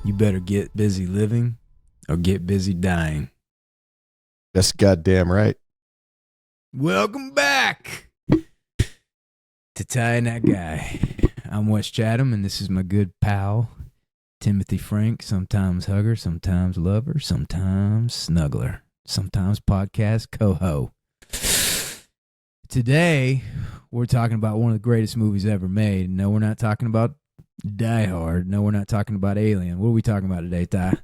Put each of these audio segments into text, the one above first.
You better get busy living or get busy dying. That's goddamn right. Welcome back to Ty and That Guy. I'm Wes Chatham, and this is my good pal, Timothy Franck, sometimes hugger, sometimes lover, sometimes snuggler, sometimes podcast co-ho. Today, we're talking about one of the greatest movies ever made. No, we're not talking about Die Hard. No, we're not talking about Alien. What are we talking about today, Ty?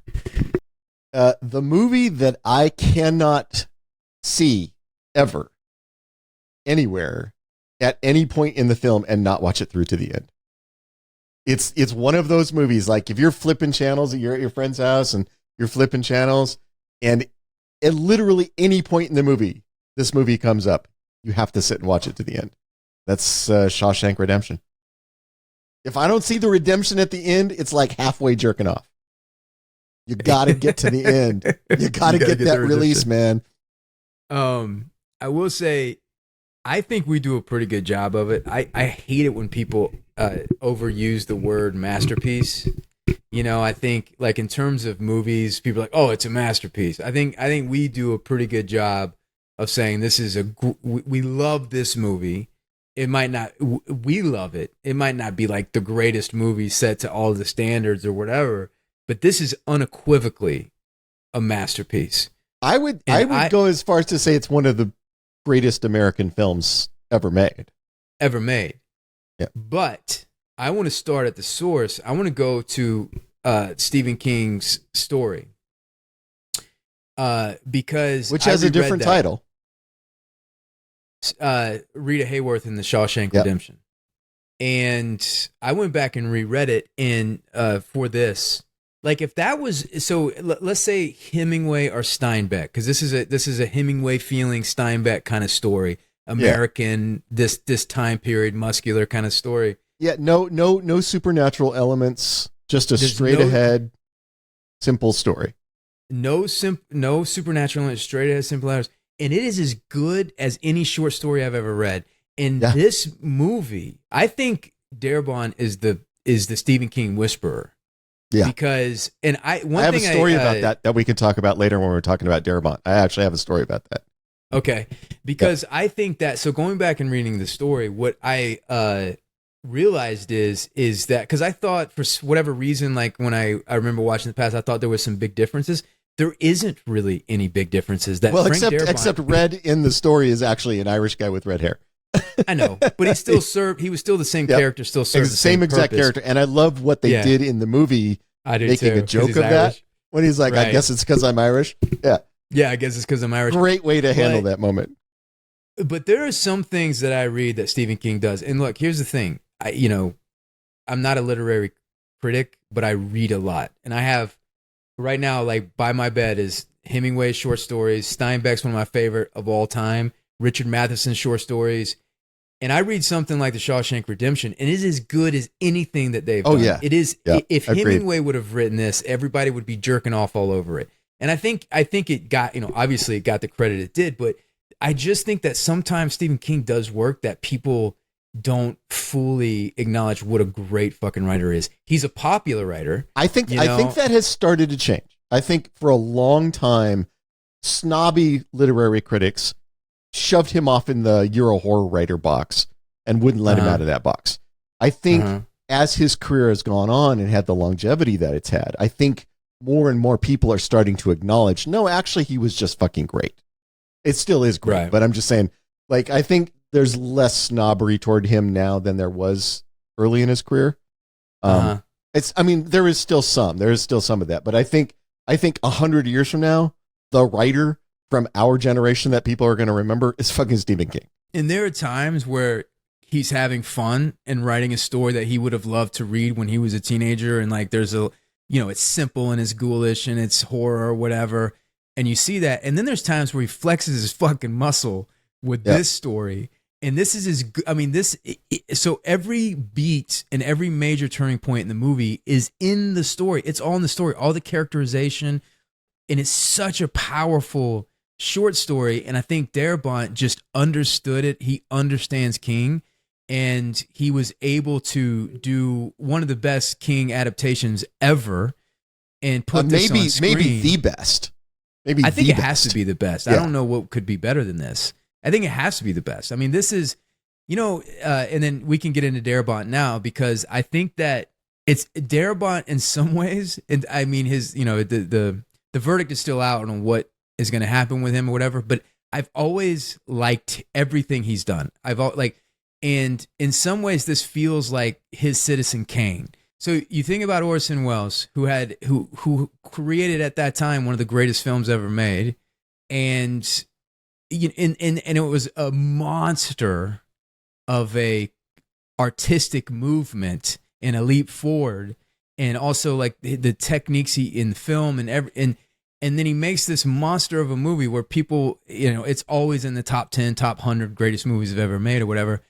The movie that I cannot see ever, anywhere, at any point in the film and not watch it through to the end. It's one of those movies, like if you're flipping channels, you're at your friend's house and you're flipping channels, and at literally any point in the movie, this movie comes up, you have to sit and watch it to the end. That's Shawshank Redemption. If I don't see the redemption at the end, it's like halfway jerking off. You got to get to the end. You got to get that release, man. I will say, I think we do a pretty good job of it. I hate it when people overuse the word masterpiece. You know, I think like in terms of movies, people are like, oh, it's a masterpiece. I think we do a pretty good job of saying this is we love this movie. It might not, we love it. It might not be like the greatest movie set to all the standards or whatever, but this is unequivocally a masterpiece. I would go as far as to say it's one of the greatest American films ever made. Yeah. But I want to start at the source. I want to go to Stephen King's story. Because which has a different title. Rita Hayworth in the Shawshank Redemption. And I went back and reread it, and for this, like if that was, so let's say Hemingway or Steinbeck, because this is a Hemingway feeling Steinbeck kind of story, American, this time period, muscular kind of story. Yeah, no supernatural elements, just a straight ahead simple story. No supernatural elements, straight ahead simple hours. And it is as good as any short story I've ever read. And this movie, I think Darabont is the Stephen King whisperer. Yeah. Because, and I have a story about that we can talk about later when we're talking about Darabont. I actually have a story about that. Okay. Because I think that, so going back and reading the story, what I realized is that, because I thought for whatever reason, like when I remember watching the past, I thought there was some big differences. There isn't really any big differences. That except Red in the story is actually an Irish guy with red hair. I know, but he still served. He was still the same character. Still served the same exact character. And I love what they did in the movie, making a joke of that when he's like, "I guess it's because I'm Irish." Yeah, I guess it's because I'm Irish. Great way to handle that moment. But there are some things that I read that Stephen King does, and look, here's the thing. I'm not a literary critic, but I read a lot, and I have. Right now, like by my bed is Hemingway's short stories. Steinbeck's one of my favorite of all time. Richard Matheson's short stories. And I read something like The Shawshank Redemption, and it is as good as anything that they've done. Yeah. It is. Yeah, if Hemingway would have written this, everybody would be jerking off all over it. And I think it got, obviously it got the credit it did, but I just think that sometimes Stephen King does work that people don't fully acknowledge what a great fucking writer is. He's a popular writer. I think that has started to change. I think for a long time, snobby literary critics shoved him off in the you're a horror writer box and wouldn't let him out of that box. I think as his career has gone on and had the longevity that it's had, I think more and more people are starting to acknowledge, no, actually he was just fucking great. It still is great, but I'm just saying, like, I think there's less snobbery toward him now than there was early in his career. There is still some of that, but I think 100 years from now, the writer from our generation that people are going to remember is fucking Stephen King. And there are times where he's having fun and writing a story that he would have loved to read when he was a teenager. And like, there's it's simple and it's ghoulish and it's horror or whatever. And you see that. And then there's times where he flexes his fucking muscle with this story. And this is so every beat and every major turning point in the movie is in the story. It's all in the story, all the characterization. And it's such a powerful short story. And I think Darabont just understood it. He understands King. And he was able to do one of the best King adaptations ever and put this on screen. Maybe the best. Maybe I think the it best. has to be the best. Yeah. I don't know what could be better than this. I think it has to be the best. I mean, this is, and then we can get into Darabont now, because I think that it's Darabont in some ways. And I mean, his, the verdict is still out on what is going to happen with him or whatever. But I've always liked everything he's done. And in some ways, this feels like his Citizen Kane. So you think about Orson Welles, who created at that time one of the greatest films ever made, and it was a monster of a artistic movement and a leap forward, and also like the techniques he in film and then he makes this monster of a movie where people, it's always in the top 10, top 100 greatest movies I've ever made or whatever.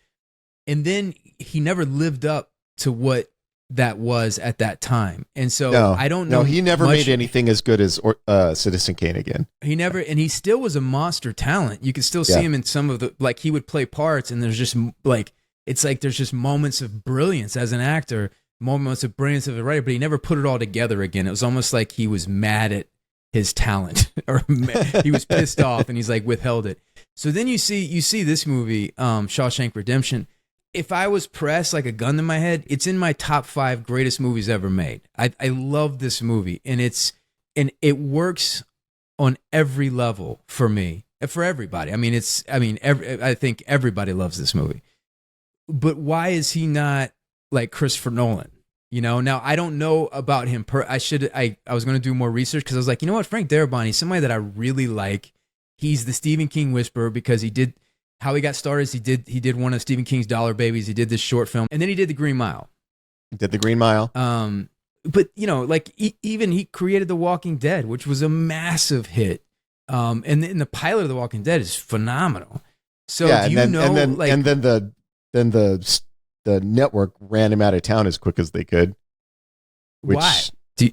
And then he never lived up to what that was at that time. And so I don't know. No, he never made anything as good as Citizen Kane again. He never, and he still was a monster talent. You could still see him in some of the, like he would play parts, and there's just like, it's like there's just moments of brilliance as an actor, moments of brilliance as a writer, but he never put it all together again. It was almost like he was mad at his talent, or he was pissed off, and he's like withheld it. So then you see this movie, Shawshank Redemption. If I was pressed like a gun to my head, it's in my top 5 greatest movies ever made. I love this movie, and it works on every level for me, for everybody. I mean, I think everybody loves this movie. But why is he not like Christopher Nolan? Now I don't know about him. I was going to do more research, because I was like, you know what, Frank Darabont, he's somebody that I really like. He's the Stephen King whisperer, because how he got started is he did one of Stephen King's Dollar Babies. He did this short film, and then he did The Green Mile. Did The Green Mile. But even he created The Walking Dead, which was a massive hit. And the pilot of The Walking Dead is phenomenal. So then the network ran him out of town as quick as they could. Why?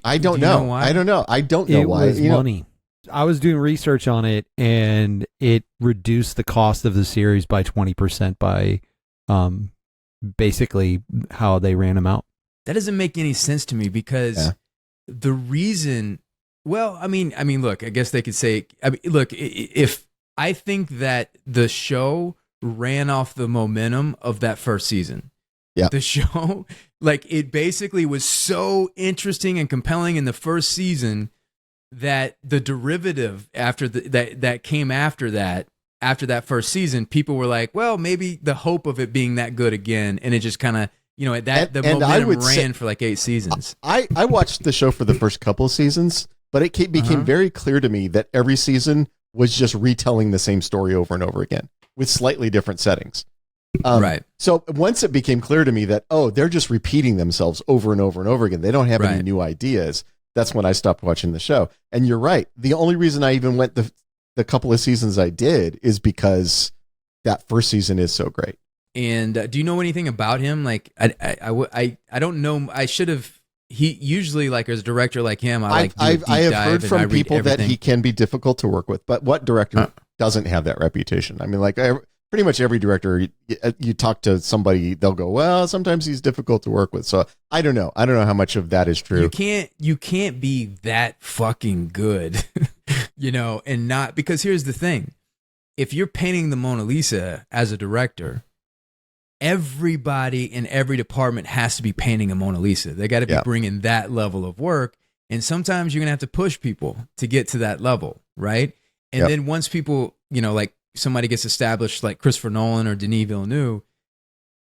I don't know. Why? I don't know. I don't know why. It was money. I was doing research on it, and it reduced the cost of the series by 20% by basically how they ran them out. That doesn't make any sense to me, because the reason, well, I mean, look, I guess they could say, look, if I think that the show ran off the momentum of that first season. Yeah. The show, like, it basically was so interesting and compelling in the first season that the derivative after that came after that first season, people were like, well, maybe the hope of it being that good again, and it just kind of, the momentum ran for like 8 seasons. I watched the show for the first couple of seasons, but it became very clear to me that every season was just retelling the same story over and over again with slightly different settings. Right. So once it became clear to me that, they're just repeating themselves over and over and over again, they don't have any new ideas, that's when I stopped watching the show. And you're right. The only reason I even went the couple of seasons I did is because that first season is so great. And do you know anything about him? Like, I don't know. I should have. He usually, like, as a director like him, I have heard from people that he can be difficult to work with. But what director doesn't have that reputation? I mean, like, pretty much every director, you talk to somebody, they'll go, well, sometimes he's difficult to work with. So I don't know. I don't know how much of that is true. You can't be that fucking good, and not, because here's the thing. If you're painting the Mona Lisa as a director, everybody in every department has to be painting a Mona Lisa. They got to be bringing that level of work. And sometimes you're going to have to push people to get to that level. Right. And then once people, like, somebody gets established like Christopher Nolan or Denis Villeneuve,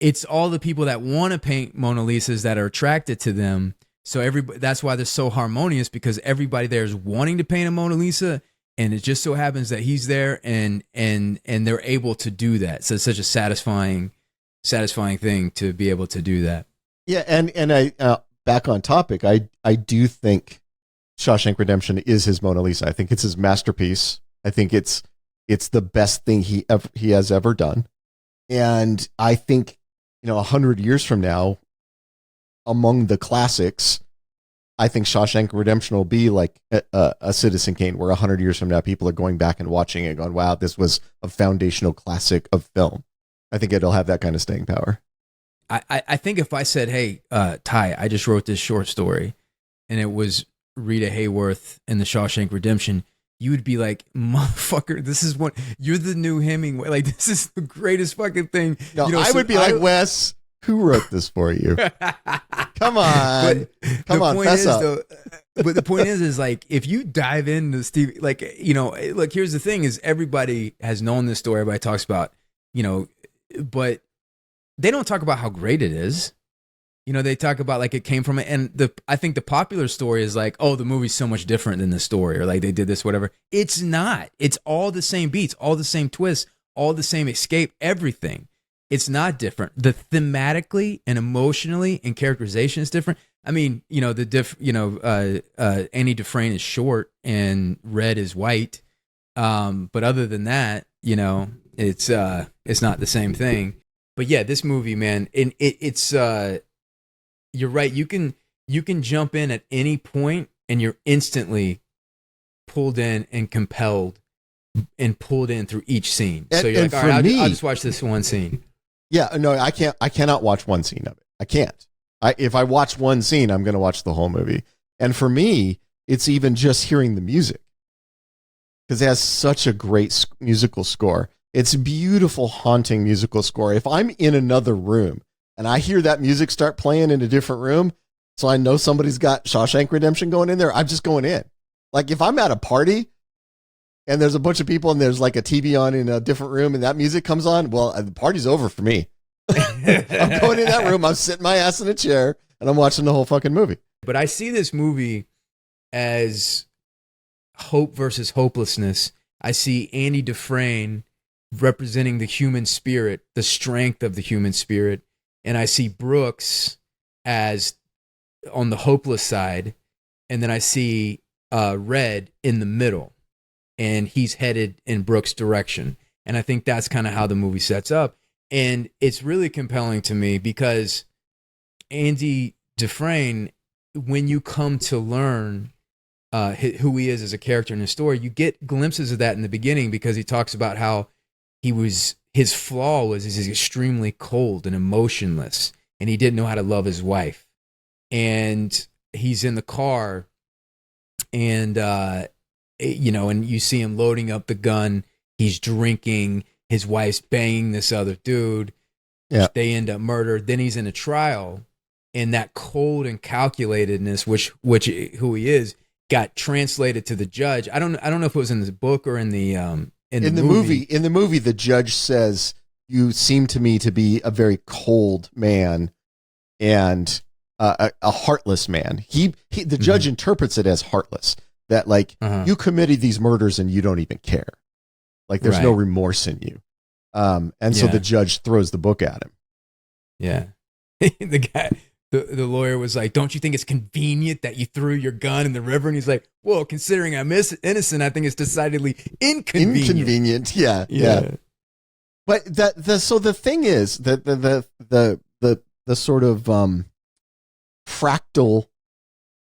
it's all the people that want to paint Mona Lisas that are attracted to them. So that's why they're so harmonious, because everybody there is wanting to paint a Mona Lisa, and it just so happens that he's there and they're able to do that. So it's such a satisfying thing to be able to do that. Yeah, and I back on topic, I do think Shawshank Redemption is his Mona Lisa. I think it's his masterpiece. I think it's the best thing he has ever done. And I think, 100 years from now, among the classics, I think Shawshank Redemption will be like a Citizen Kane, where 100 years from now, people are going back and watching it and going, wow, this was a foundational classic of film. I think it'll have that kind of staying power. I think if I said, hey, Ty, I just wrote this short story, and it was Rita Hayworth in the Shawshank Redemption, you would be like, motherfucker, this is what you're the new Hemingway. Like, this is the greatest fucking thing. No, you know, I would be like, Wes, who wrote this for you? Come on. Come on, fess up. But the point is like, if you dive into Steve, like, you know, look, here's the thing is everybody has known this story. Everybody talks about, you know, but they don't talk about how great it is. You know, they talk about like it came from it. And I think the popular story is like, oh, the movie's so much different than the story, or like they did this, whatever. It's not. It's all the same beats, all the same twists, all the same escape, everything. It's not different. The thematically and emotionally and characterization is different. I mean, you know, Andy Dufresne is short and Red is white. But other than that, you know, it's not the same thing. But yeah, this movie, man, it's you're right. You can jump in at any point and you're instantly pulled in and compelled and pulled in through each scene. So you're like, all right, I'll just watch this one scene. Yeah, no, I cannot watch one scene of it. I can't. If I watch one scene, I'm going to watch the whole movie. And for me, it's even just hearing the music, because it has such a great musical score. It's a beautiful, haunting musical score. If I'm in another room and I hear that music start playing in a different room, so I know somebody's got Shawshank Redemption going in there, I'm just going in. Like if I'm at a party and there's a bunch of people and there's like a TV on in a different room and that music comes on, well, the party's over for me. I'm going in that room, I'm sitting my ass in a chair, and I'm watching the whole fucking movie. But I see this movie as hope versus hopelessness. I see Andy Dufresne representing the human spirit, the strength of the human spirit. And I see Brooks as on the hopeless side. And then I see Red in the middle. And he's headed in Brooks' direction. And I think that's kind of how the movie sets up. And it's really compelling to me because Andy Dufresne, when you come to learn who he is as a character in the story, you get glimpses of that in the beginning, because he talks about how his flaw was he's extremely cold and emotionless, and he didn't know how to love his wife. And he's in the car, and you know, and you see him loading up the gun. He's drinking. His wife's banging this other dude. Yeah. They end up murdered. Then he's in a trial, and that cold and calculatedness, which who he is, got translated to the judge. I don't know if it was in the book or in the movie. In the movie, the judge says, "You seem to me to be a very cold man and a heartless man." The judge interprets it as heartless. That like you committed these murders and you don't even care. Like there's no remorse in you. So the judge throws the book at him. Yeah. The lawyer was like, "Don't you think it's convenient that you threw your gun in the river?" And he's like, "Well, considering I'm innocent, I think it's decidedly inconvenient." Inconvenient, yeah. But so the thing is that the sort of fractal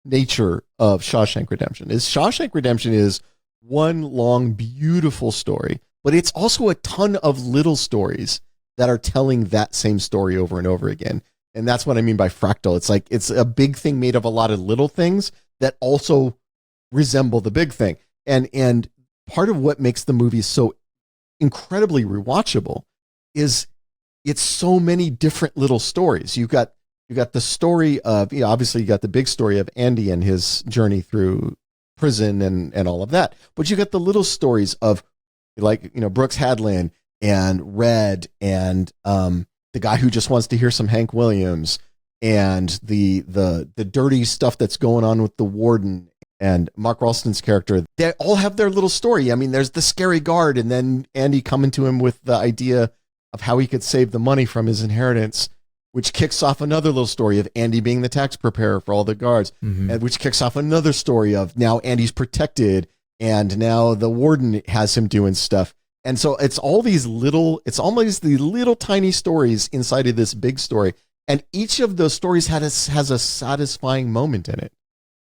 nature of Shawshank Redemption is one long, beautiful story, but it's also a ton of little stories that are telling that same story over and over again. And that's what I mean by fractal. It's like, it's a big thing made of a lot of little things that also resemble the big thing. And part of what makes the movie so incredibly rewatchable is it's so many different little stories. You got the story of, obviously you got the big story of Andy and his journey through prison and all of that. But you got the little stories of like, Brooks Hadlin and Red and the guy who just wants to hear some Hank Williams and the dirty stuff that's going on with the warden and Mark Ralston's character. They all have their little story. I mean, there's the scary guard, and then Andy coming to him with the idea of how he could save the money from his inheritance, which kicks off another little story of Andy being the tax preparer for all the guards, and which kicks off another story of now Andy's protected, and now the warden has him doing stuff. And so it's all these it's almost the little tiny stories inside of this big story. And each of those stories has a satisfying moment in it.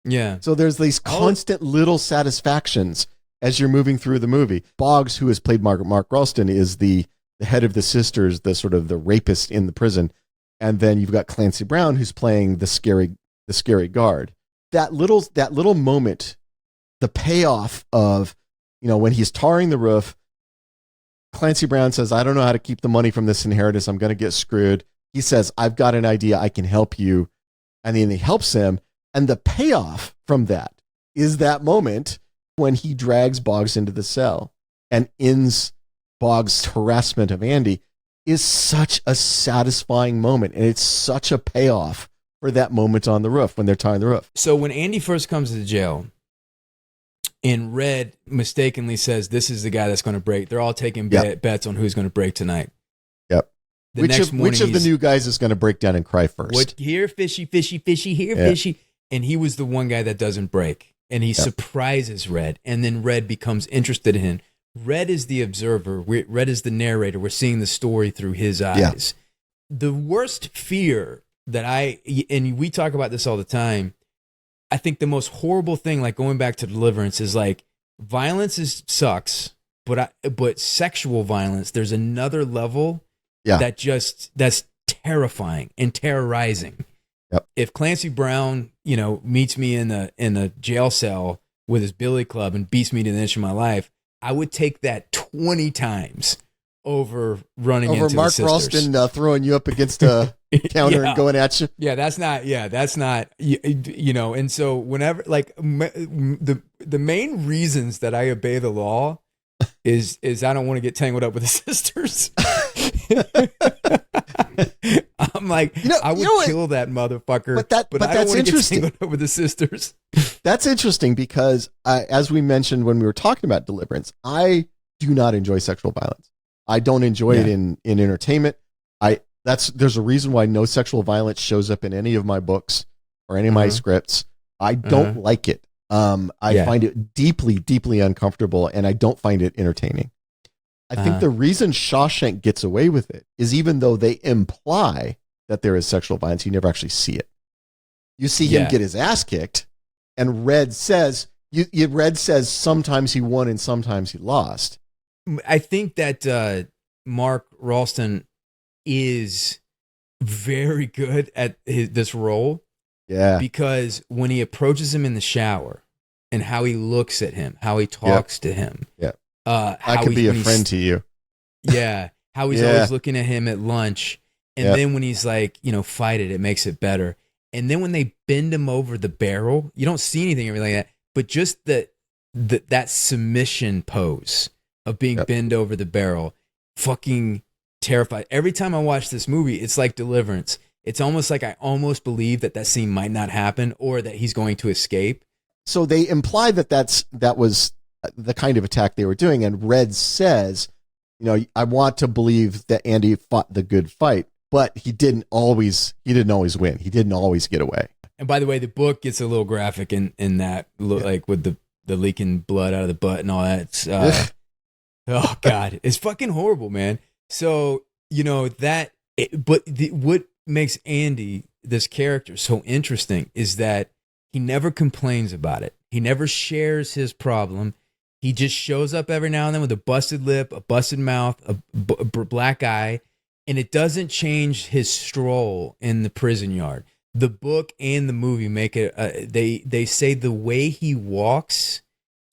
Yeah. So there's these constant little satisfactions as you're moving through the movie. Boggs, who has played Mark Ralston, is the head of the sisters, the sort of the rapist in the prison. And then you've got Clancy Brown, who's playing the scary guard. that little moment, the payoff of, when he's tarring the roof, Clancy Brown says, I don't know how to keep the money from this inheritance. I'm going to get screwed. He says, I've got an idea. I can help you. And then he helps him. And the payoff from that is that moment when he drags Boggs into the cell and ends Boggs' harassment of Andy is such a satisfying moment. And it's such a payoff for that moment on the roof when they're tarring the roof. So when Andy first comes to jail and Red mistakenly says, this is the guy that's going to break. They're all taking bets on who's going to break tonight. Yep. Which of the new guys is going to break down and cry first? What, here, fishy, fishy, fishy, here, fishy. And he was the one guy that doesn't break. And he surprises Red. And then Red becomes interested in him. Red is the observer. Red is the narrator. We're seeing the story through his eyes. Yeah. The worst fear that and we talk about this all the time, I think the most horrible thing, like going back to Deliverance, is like violence sucks, but sexual violence, there's another level that's terrifying and terrorizing. Yep. If Clancy Brown, meets me in a jail cell with his billy club and beats me to the inch of my life, I would take that 20 times over running into Mark the sisters. Ralston throwing you up against a counter and going at you. Yeah, that's not. And so whenever, like, the main reasons that I obey the law is I don't want to get tangled up with the sisters. I'm like, I would kill that motherfucker, but I don't want to get tangled up with the sisters. That's interesting because, as we mentioned when we were talking about Deliverance, do not enjoy sexual violence. I don't enjoy it in entertainment. There's a reason why no sexual violence shows up in any of my books or any of my scripts. I don't like it. I find it deeply, deeply uncomfortable, and I don't find it entertaining. I think the reason Shawshank gets away with it is even though they imply that there is sexual violence, you never actually see it. You see him get his ass kicked, and Red says sometimes he won and sometimes he lost. I think that Mark Ralston is very good at this role. Yeah. Because when he approaches him in the shower and how he looks at him, how he talks to him. Yeah. I could be a friend to you. Yeah. How he's always looking at him at lunch. And then when he's like, fight it makes it better. And then when they bend him over the barrel, you don't see anything or anything like that, but just that submission pose of being bent over the barrel, fucking terrified. Every time I watch this movie, it's like Deliverance. It's almost like I almost believe that scene might not happen or that he's going to escape. So they imply that was the kind of attack they were doing. And Red says, I want to believe that Andy fought the good fight, but he didn't always win. He didn't always get away. And by the way, the book gets a little graphic in that, like with the leaking blood out of the butt and all that. Oh God, it's fucking horrible, man. So, what makes Andy, this character, so interesting is that he never complains about it. He never shares his problem. He just shows up every now and then with a busted lip, a busted mouth, a black eye, and it doesn't change his stroll in the prison yard. The book and the movie make it, they say the way he walks,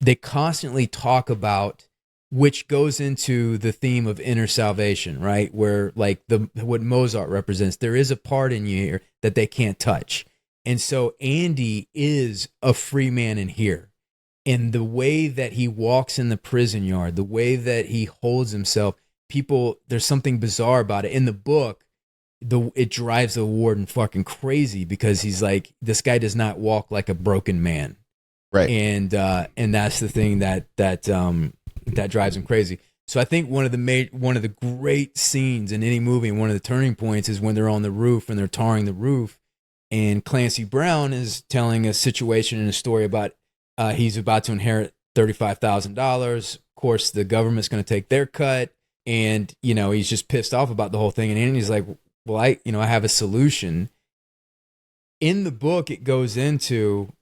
they constantly talk about, which goes into the theme of inner salvation, right? Where like what Mozart represents, there is a part in you here that they can't touch. And so Andy is a free man in here. And the way that he walks in the prison yard, the way that he holds himself, there's something bizarre about it. In the book, it drives the warden fucking crazy because he's like, this guy does not walk like a broken man. Right. And that's the thing that drives him crazy. So I think one of the great scenes in any movie, and one of the turning points, is when they're on the roof and they're tarring the roof, and Clancy Brown is telling a situation and a story about he's about to inherit $35,000. Of course, the government's going to take their cut, and he's just pissed off about the whole thing. And Andy's like, "Well, I have a solution." In the book, it goes into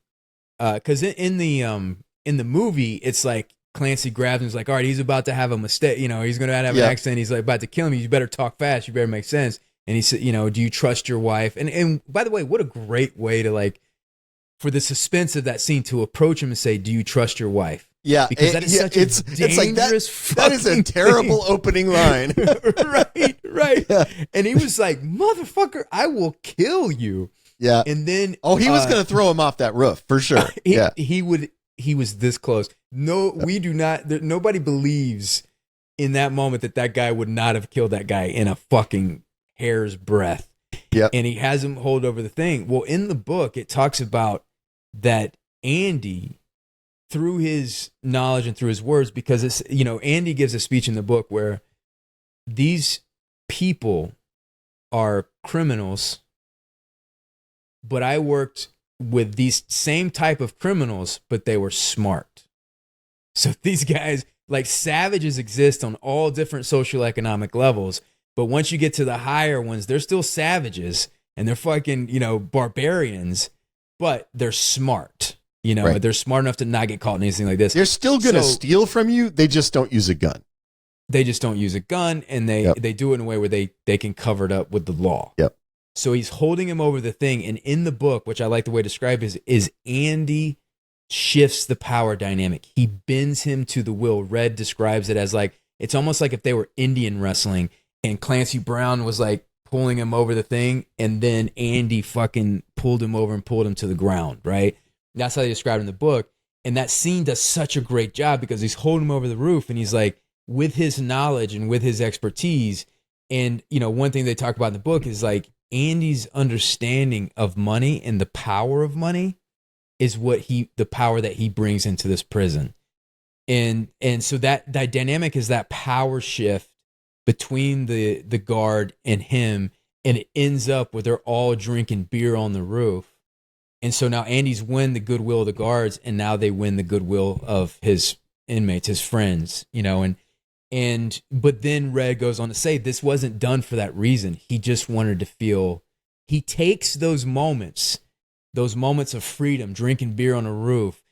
because in the movie, it's like Clancy grabs him. He's like, all right, he's about to have a mistake. He's going to have an accident. He's like about to kill him. You better talk fast. You better make sense. And he said, do you trust your wife? And by the way, what a great way to like for the suspense of that scene to approach him and say, "Do you trust your wife?" Yeah, because that is such a dangerous like that is a terrible opening line. right. Yeah. And he was like, "Motherfucker, I will kill you." Yeah. And then he was going to throw him off that roof for sure. He was this close. No, we do not. Nobody believes in that moment that guy would not have killed that guy in a fucking hair's breadth. Yep. And he has him hold over the thing. Well, in the book, it talks about that Andy, through his knowledge and through his words, because it's, Andy gives a speech in the book where these people are criminals, but I worked with these same type of criminals, but they were smart. So these guys, like, savages exist on all different socioeconomic levels, but once you get to the higher ones, they're still savages and they're fucking, barbarians, but they're smart. Right. They're smart enough to not get caught in anything like this. They're still going to steal from you. They just don't use a gun. They just don't use a gun, and they do it in a way where they can cover it up with the law. Yep. So he's holding him over the thing, and in the book, which I like the way to describe is Andy shifts the power dynamic. He bends him to the will. Red describes it as like, it's almost like if they were Indian wrestling, and Clancy Brown was like pulling him over the thing, and then Andy fucking pulled him over and pulled him to the ground, right? That's how they describe it in the book. And that scene does such a great job because he's holding him over the roof and he's like, with his knowledge and with his expertise. And, one thing they talk about in the book is like Andy's understanding of money and the power of money is the power that he brings into this prison. And so that dynamic is that power shift between the guard and him. And it ends up where they're all drinking beer on the roof. And so now Andy's win the goodwill of the guards, and now they win the goodwill of his inmates, his friends, but then Red goes on to say this wasn't done for that reason. He just wanted to feel, he takes those moments of freedom, drinking beer on a roof,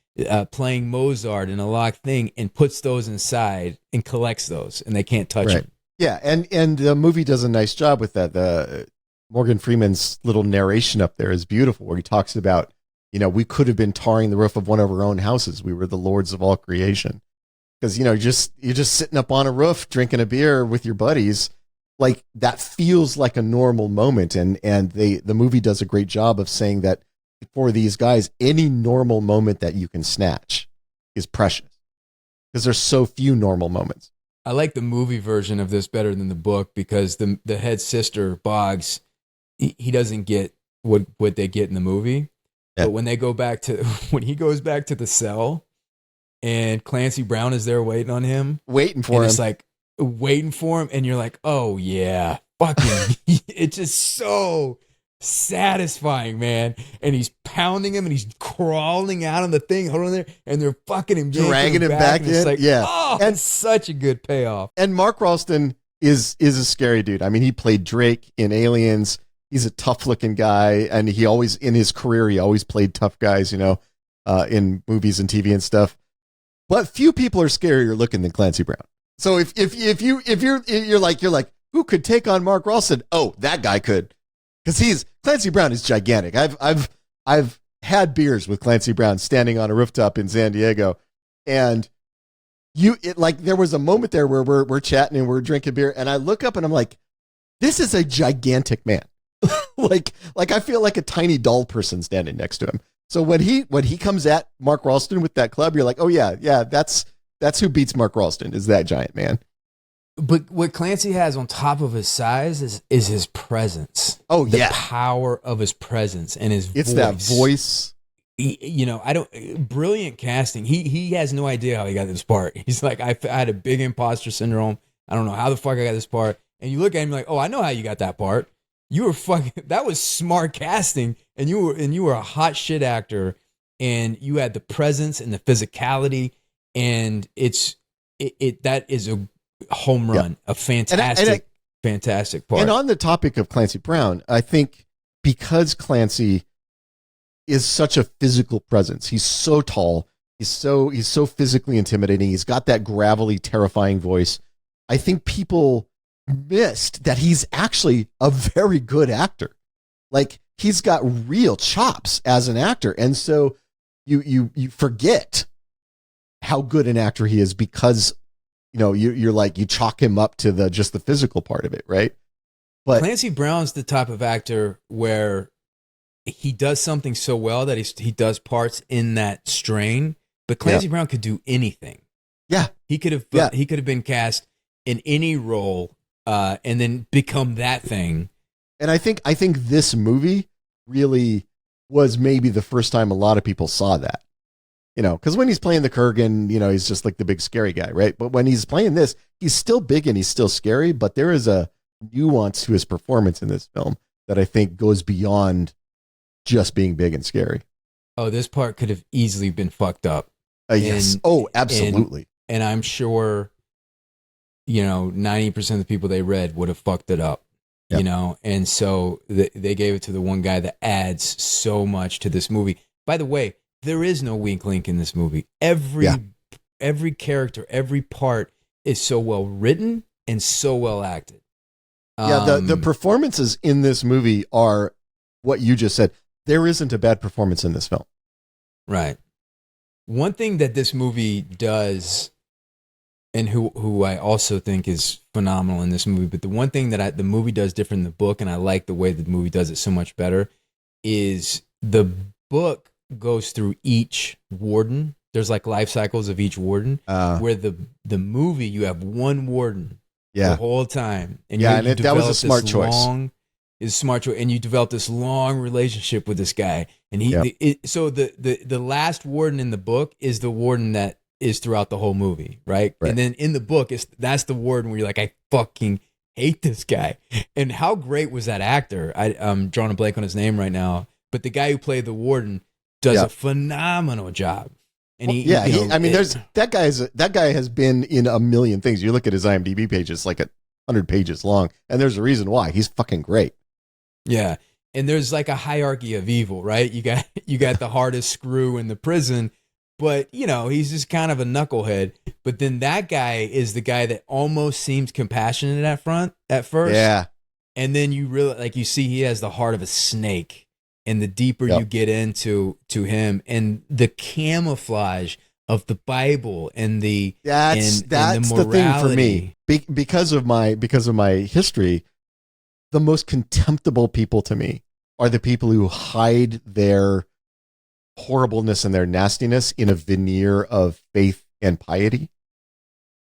playing Mozart in a locked thing, and puts those inside and collects those, and they can't touch them. Yeah, and the movie does a nice job with that. Morgan Freeman's little narration up there is beautiful, where he talks about, we could have been tarring the roof of one of our own houses. We were the lords of all creation. Because, you're just sitting up on a roof drinking a beer with your buddies. Like, that feels like a normal moment. And the movie does a great job of saying that for these guys, any normal moment that you can snatch is precious. Because there's so few normal moments. I like the movie version of this better than the book because the head sister, Boggs, he doesn't get what they get in the movie. Yeah. But when he goes back to the cell and Clancy Brown is there waiting on him. Waiting for him. It's like waiting for him. And you're like, oh yeah, fucking, it's just so satisfying, man. And he's pounding him and he's crawling out on the thing, holding there, and they're fucking him, dragging him back in. It's like, yeah. Oh, and it's such a good payoff. And Mark Ralston is a scary dude. I mean, he played Drake in Aliens. He's a tough looking guy. And he always, in his career, he always played tough guys, in movies and TV and stuff. But few people are scarier looking than Clancy Brown. So if you're like, who could take on Mark Ralston? Oh, that guy could. Because Clancy Brown is gigantic. I've had beers with Clancy Brown standing on a rooftop in San Diego, and there was a moment there where we're chatting and we're drinking beer, and I look up and I'm like, this is a gigantic man. like I feel like a tiny doll person standing next to him. So when he comes at Mark Ralston with that club, you're like, oh yeah, that's who beats Mark Ralston, is that giant man. But what Clancy has on top of his size is his presence. Oh, the power of his presence and his voice. It's that voice. Brilliant casting. He has no idea how he got this part. He's like, I had a big imposter syndrome. I don't know how the fuck I got this part. And you look at him like, oh, I know how you got that part. You were that was smart casting. And you were a hot shit actor. And you had the presence and the physicality. And that is a home run, a fantastic part. And on the topic of Clancy Brown, I think because Clancy is such a physical presence, he's so tall, he's so physically intimidating, he's got that gravelly, terrifying voice. I think people missed that he's actually a very good actor. Like, he's got real chops as an actor. And so you forget how good an actor he is because, you're like, you chalk him up to just the physical part of it. Right. But Clancy Brown's the type of actor where he does something so well that he does parts in that strain, but Clancy Brown could do anything. Yeah. He could have been cast in any role, and then become that thing. And I think this movie really was maybe the first time a lot of people saw that, because when he's playing the Kurgan, he's just like the big scary guy, right? But when he's playing this, he's still big and he's still scary, but there is a nuance to his performance in this film that I think goes beyond just being big and scary. Oh, this part could have easily been fucked up. Yes. Absolutely. And I'm sure, 90% of the people they read would have fucked it up. Yep. And so they gave it to the one guy that adds so much to this movie. By the way, there is no weak link in this movie. Every character, every part is so well written and so well acted. The performances in this movie are what you just said. There isn't a bad performance in this film. Right. One thing that this movie does, and who I also think is phenomenal in this movie, but the one thing that the movie does different than the book, and I like the way the movie does it so much better, is the book goes through each warden. There's like life cycles of each warden, where the movie, you have one warden the whole time. And that was a smart choice. Is smart choice, and you develop this long relationship with this guy, and so the last warden in the book is the warden that is throughout the whole movie, right? And then in the book, that's the warden where you're like, I fucking hate this guy. And how great was that actor? I'm drawing a blank on his name right now, but the guy who played the warden does a phenomenal job. And that guy has been in a million things. You look at his IMDb page; it's like 100 pages long, and there's a reason why. He's fucking great. Yeah. And there's like a hierarchy of evil, right? You got the hardest screw in the prison, but he's just kind of a knucklehead. But then that guy is the guy that almost seems compassionate at first. Yeah. And then you really you see he has the heart of a snake. And the deeper you get into him, and the camouflage of the Bible and that's the thing for me. Because of my history, the most contemptible people to me are the people who hide their horribleness and their nastiness in a veneer of faith and piety.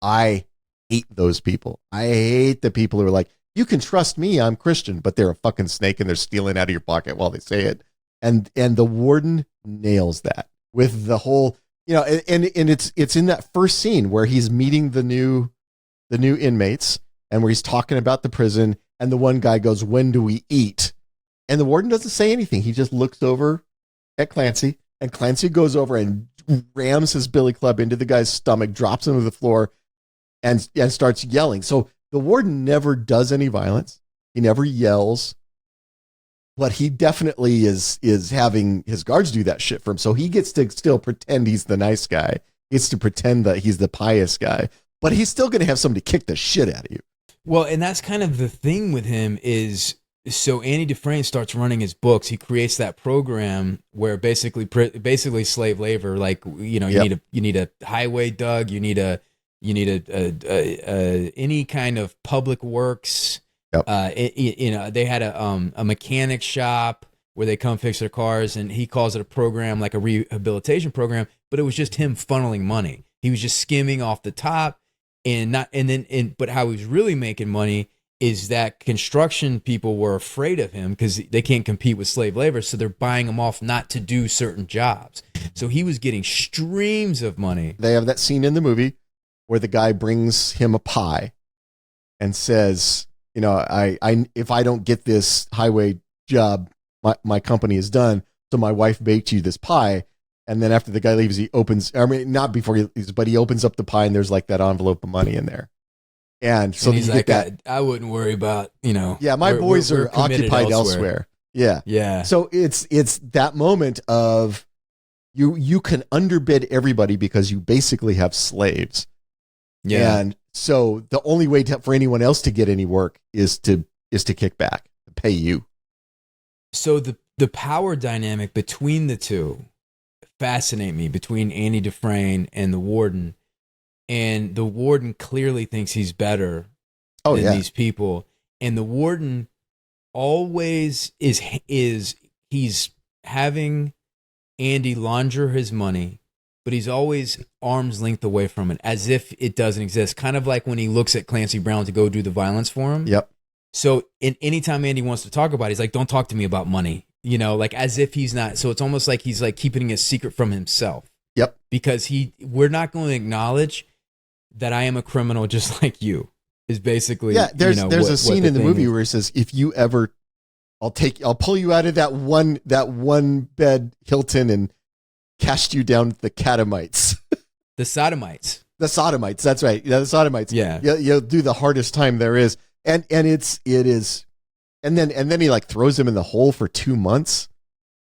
I hate those people. I hate the people who are like, you can trust me, I'm Christian, but they're a fucking snake and they're stealing out of your pocket while they say it. And the warden nails that with the whole, and it's in that first scene where he's meeting the new inmates and where he's talking about the prison. And the one guy goes, when do we eat? And the warden doesn't say anything. He just looks over at Clancy, and Clancy goes over and rams his billy club into the guy's stomach, drops him to the floor, and starts yelling. So the warden never does any violence. He never yells, but he definitely is having his guards do that shit for him. So he gets to still pretend he's the nice guy. He gets to pretend that he's the pious guy, but he's still going to have somebody kick the shit out of you. Well, and that's kind of the thing with him is, so Andy Dufresne starts running his books. He creates that program where basically slave labor, you need a highway dug, you need a any kind of public works. Yep. They had a mechanic shop where they come fix their cars, and he calls it a program, like a rehabilitation program, but it was just him funneling money. He was just skimming off the top. But how he was really making money is that construction people were afraid of him because they can't compete with slave labor, so they're buying him off not to do certain jobs. So he was getting streams of money. They have that scene in the movie where the guy brings him a pie and says, if I don't get this highway job, my company is done. So my wife baked you this pie. And then after the guy leaves, he opens, not before he leaves, but he opens up the pie and there's like that envelope of money in there. And so he's like, I wouldn't worry about, Yeah, my boys are occupied elsewhere. Yeah. Yeah. So it's that moment of you can underbid everybody because you basically have slaves. Yeah. And so the only way for anyone else to get any work is to kick back, to pay you. So the power dynamic between the two fascinate me, between Andy Dufresne and the Warden. And the Warden clearly thinks he's better than these people. And the Warden always he's having Andy launder his money, but he's always arm's length away from it, as if it doesn't exist. Kind of like when he looks at Clancy Brown to go do the violence for him. Yep. So anytime Andy wants to talk about it, he's like, don't talk to me about money, like as if he's not. So it's almost like he's like keeping a secret from himself. Yep. Because we're not going to acknowledge that I am a criminal just like you, is basically. Yeah. There's a scene in the movie where he says, if you ever, I'll pull you out of that one bed Hilton and cast you down the catamites. The sodomites. The sodomites. That's right. Yeah. The sodomites. Yeah. You'll do the hardest time there is. And it is, and then he like throws him in the hole for 2 months.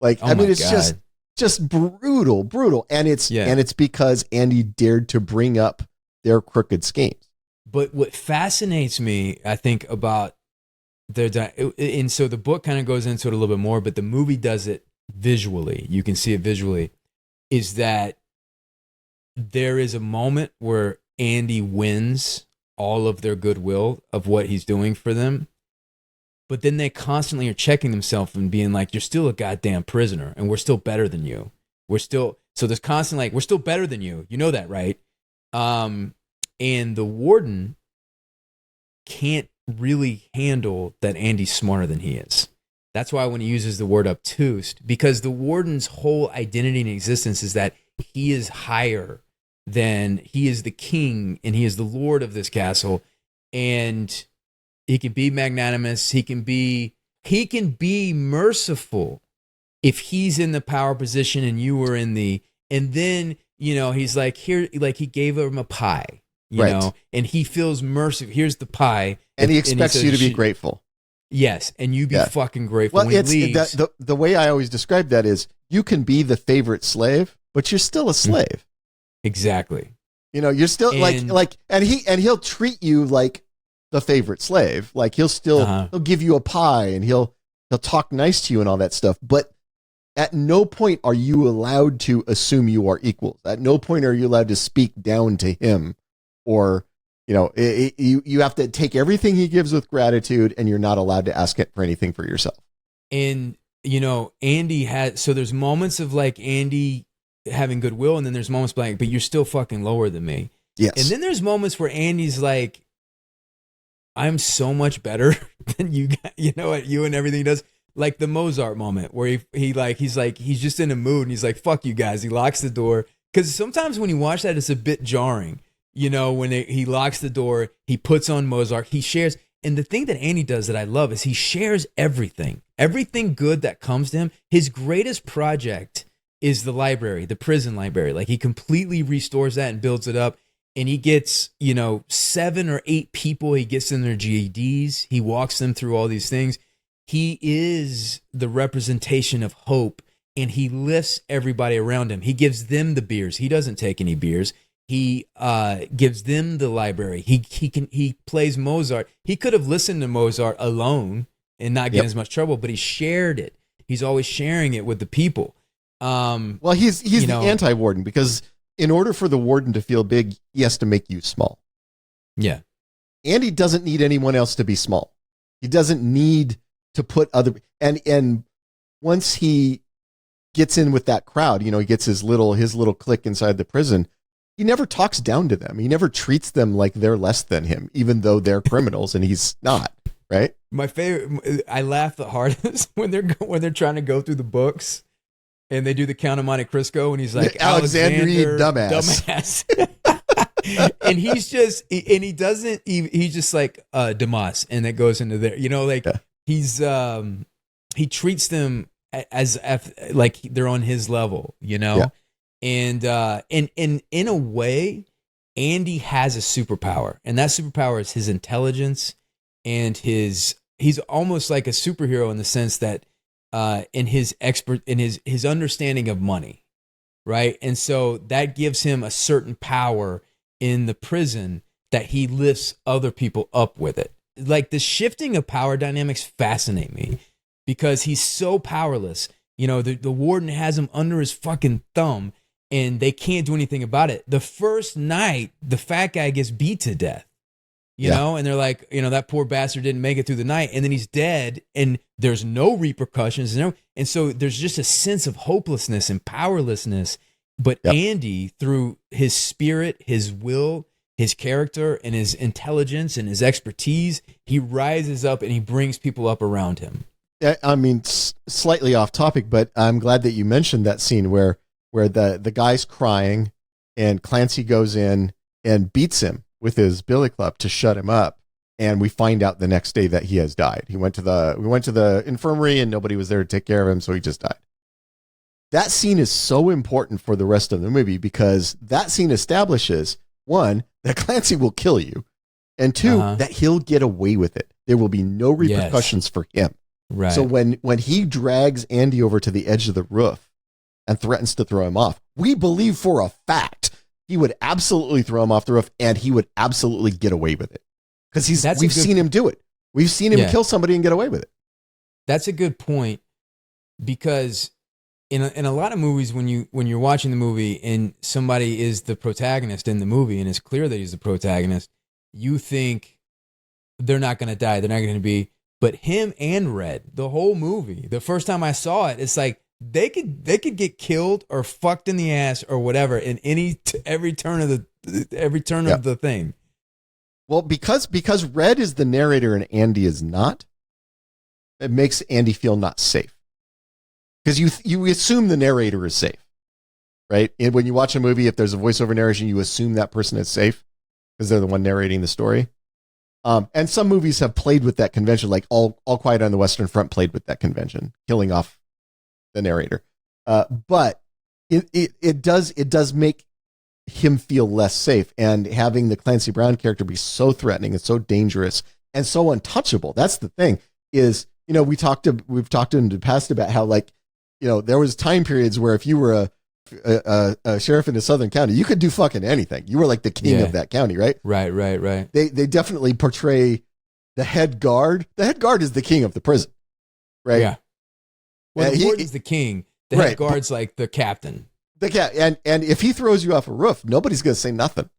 Like, oh I mean, it's God. just brutal. And it's because Andy dared to bring up their crooked schemes. But what fascinates me, I think, about and so the book kind of goes into it a little bit more, but the movie does it visually. You can see it visually, is that there is a moment where Andy wins all of their goodwill of what he's doing for them. But then they constantly are checking themselves and being like, you're still a goddamn prisoner and we're still better than you. So there's constantly like, we're still better than you. You know that, right? And the Warden can't really handle that Andy's smarter than he is. That's why when he uses the word obtuse, because the Warden's whole identity and existence is that he is higher than, he is the king and he is the lord of this castle, and he can be magnanimous, he can be merciful if he's in the power position and you were in the, and then he's like, here, like he gave him a pie, you know, and he feels merciful. Here's the pie, and he expects you to be grateful. Yes, and you be fucking grateful. Well, when he leaves. The way I always describe that is, you can be the favorite slave, but you're still a slave. Exactly. You're still and he'll treat you like the favorite slave. Like he'll give you a pie and he'll talk nice to you and all that stuff. But at no point are you allowed to assume you are equals. At no point are you allowed to speak down to him, or you have to take everything he gives with gratitude, and you're not allowed to ask it for anything for yourself. And Andy there's moments of like Andy having goodwill, and then there's moments like, but you're still fucking lower than me. Yes. And then there's moments where Andy's like, I'm so much better than you guys, at you and everything he does. Like the Mozart moment where he's just in a mood and he's like, fuck you guys. He locks the door. Because sometimes when you watch that, it's a bit jarring. When he locks the door, he puts on Mozart, he shares. And the thing that Andy does that I love is he shares everything good that comes to him. His greatest project is the library, the prison library. Like he completely restores that and builds it up. And he gets, 7 or 8 people. He gets in their GEDs. He walks them through all these things. He is the representation of hope, and he lifts everybody around him. He gives them the beers. He doesn't take any beers. He gives them the library. He plays Mozart. He could have listened to Mozart alone and not get in as much trouble, but he shared it. He's always sharing it with the people. Well, he's the anti-Warden, because in order for the Warden to feel big, he has to make you small. Yeah. Andy doesn't need anyone else to be small. He doesn't need to put other, and once he gets in with that crowd, he gets his little clique inside the prison, he never talks down to them. He never treats them like they're less than him, even though they're criminals and he's not, right? My favorite, I laugh the hardest when they're trying to go through the books and they do the Count of Monte Cristo, and he's like, Alexander dumbass. And he's just, and he doesn't even, he's just like Damas, and it goes into there, he's he treats them as like they're on his level, and in a way, Andy has a superpower, and that superpower is his intelligence, and he's almost like a superhero in the sense that in his understanding of money, right? And so that gives him a certain power in the prison that he lifts other people up with it. Like the shifting of power dynamics fascinate me, because he's so powerless. You know, the warden has him under his fucking thumb and they can't do anything about it. The first night, the fat guy gets beat to death, you know, and they're like, you know, that poor bastard didn't make it through the night, and then he's dead and there's no repercussions. And so there's just a sense of hopelessness and powerlessness. But Andy, through his spirit, his will, his character, and his intelligence and his expertise, he rises up and he brings people up around him. I mean, slightly off topic, but I'm glad that you mentioned that scene where the guy's crying and Clancy goes in and beats him with his billy club to shut him up. And we find out the next day that he has died. We went to the infirmary and nobody was there to take care of him, so he just died. That scene is so important for the rest of the movie because that scene establishes, one, that Clancy will kill you, and two, that he'll get away with it. There will be no repercussions for him. Right. So when he drags Andy over to the edge of the roof and threatens to throw him off, we believe for a fact he would absolutely throw him off the roof and he would absolutely get away with it. Because we've seen him do it. We've seen him kill somebody and get away with it. That's a good point, because in a lot of movies, when you're watching the movie and somebody is the protagonist in the movie and it's clear that he's the protagonist, you think they're not going to die. They're not going to be. But him and Red, the whole movie, the first time I saw it, it's like they could get killed or fucked in the ass or whatever in every turn of the thing. Well, because Red is the narrator and Andy is not, it makes Andy feel not safe. Because you assume the narrator is safe, right? And when you watch a movie, if there's a voiceover narration, you assume that person is safe because they're the one narrating the story. And some movies have played with that convention, like All Quiet on the Western Front played with that convention, killing off the narrator. But it does make him feel less safe, and having the Clancy Brown character be so threatening and so dangerous and so untouchable. That's the thing is, you know, we've talked in the past about how, like, you know, there was time periods where if you were a sheriff in a southern county, you could do fucking anything. You were like the king of that county, right? Right. They definitely portray the head guard. The head guard is the king of the prison, right? Yeah. Well, the warden's the king. The head guard's like the captain. And if he throws you off a roof, nobody's going to say nothing.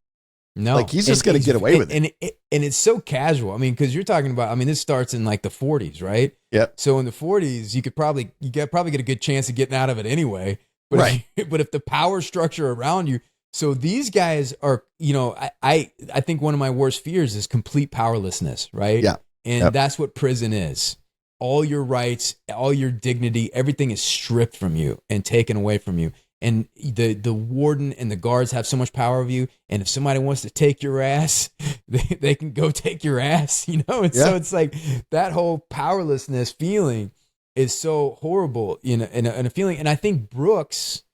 No, like he's just going to get away with it. And it's so casual. I mean, because you're talking about, I mean, this starts in like the 40s, right? Yep. So in the 40s, you could probably get a good chance of getting out of it anyway. But right. But if the power structure around you, so these guys are, you know, I think one of my worst fears is complete powerlessness, right? Yeah. And that's what prison is. All your rights, all your dignity, everything is stripped from you and taken away from you. And the warden and the guards have so much power over you. And if somebody wants to take your ass, they can go take your ass, you know? And so it's like that whole powerlessness feeling is so horrible, you know, and a feeling. And I think Brooks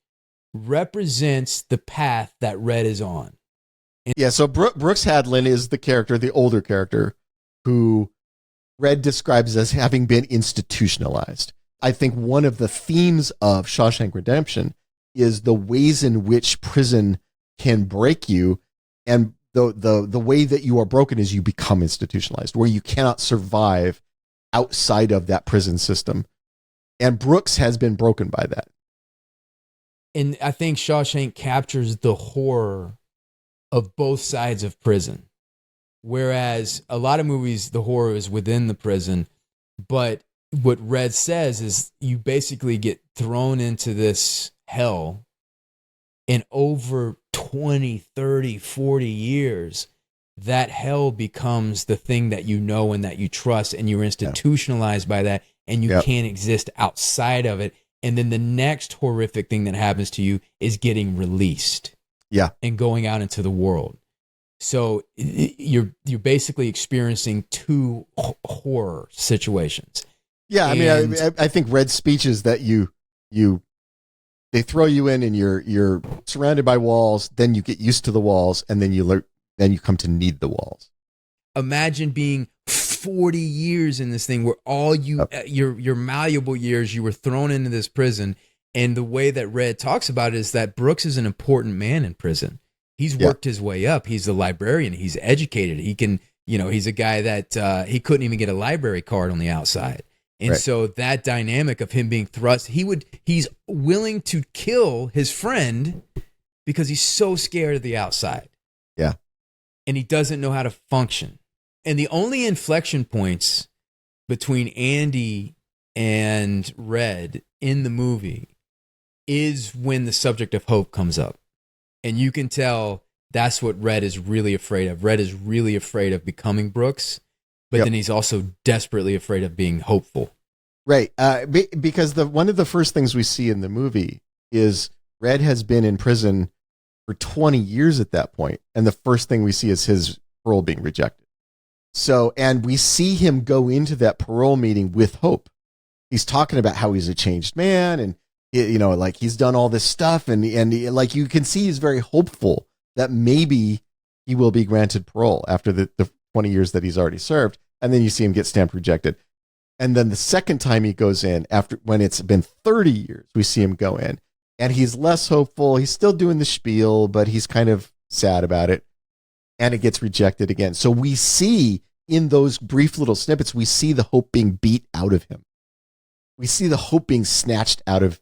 represents the path that Red is on. So Brooks Hadlin is the character, the older character, who Red describes as having been institutionalized. I think one of the themes of Shawshank Redemption is the ways in which prison can break you, and the way that you are broken is you become institutionalized, where you cannot survive outside of that prison system. And Brooks has been broken by that. And I think Shawshank captures the horror of both sides of prison. Whereas a lot of movies, the horror is within the prison. But what Red says is you basically get thrown into this hell, and over 20, 30, 40 years, that hell becomes the thing that you know and that you trust, and you're institutionalized by that, and you can't exist outside of it. And then the next horrific thing that happens to you is getting released and going out into the world. So you're basically experiencing two horror situations. Yeah, I mean, I think Red's speech is that they throw you in and you're surrounded by walls, then you get used to the walls, and then you come to need the walls. Imagine being 40 years in this thing where all your malleable years, you were thrown into this prison. And the way that Red talks about it is that Brooks is an important man in prison. He's worked his way up. He's a librarian. He's educated. He can, you know, he's a guy that he couldn't even get a library card on the outside. And so that dynamic of him being thrust, he's willing to kill his friend because he's so scared of the outside. Yeah. And he doesn't know how to function. And the only inflection points between Andy and Red in the movie is when the subject of hope comes up. And you can tell that's what Red is really afraid of. Red is really afraid of becoming Brooks, but then he's also desperately afraid of being hopeful. Right. Because one of the first things we see in the movie is Red has been in prison for 20 years at that point, and the first thing we see is his parole being rejected. So, and we see him go into that parole meeting with hope. He's talking about how he's a changed man, and like he's done all this stuff, and like you can see he's very hopeful that maybe he will be granted parole after the 20 years that he's already served. And then you see him get stamped rejected. And then the second time he goes in, after when it's been 30 years, we see him go in, and he's less hopeful. He's still doing the spiel, but he's kind of sad about it. And it gets rejected again. So we see in those brief little snippets, we see the hope being beat out of him. We see the hope being snatched out of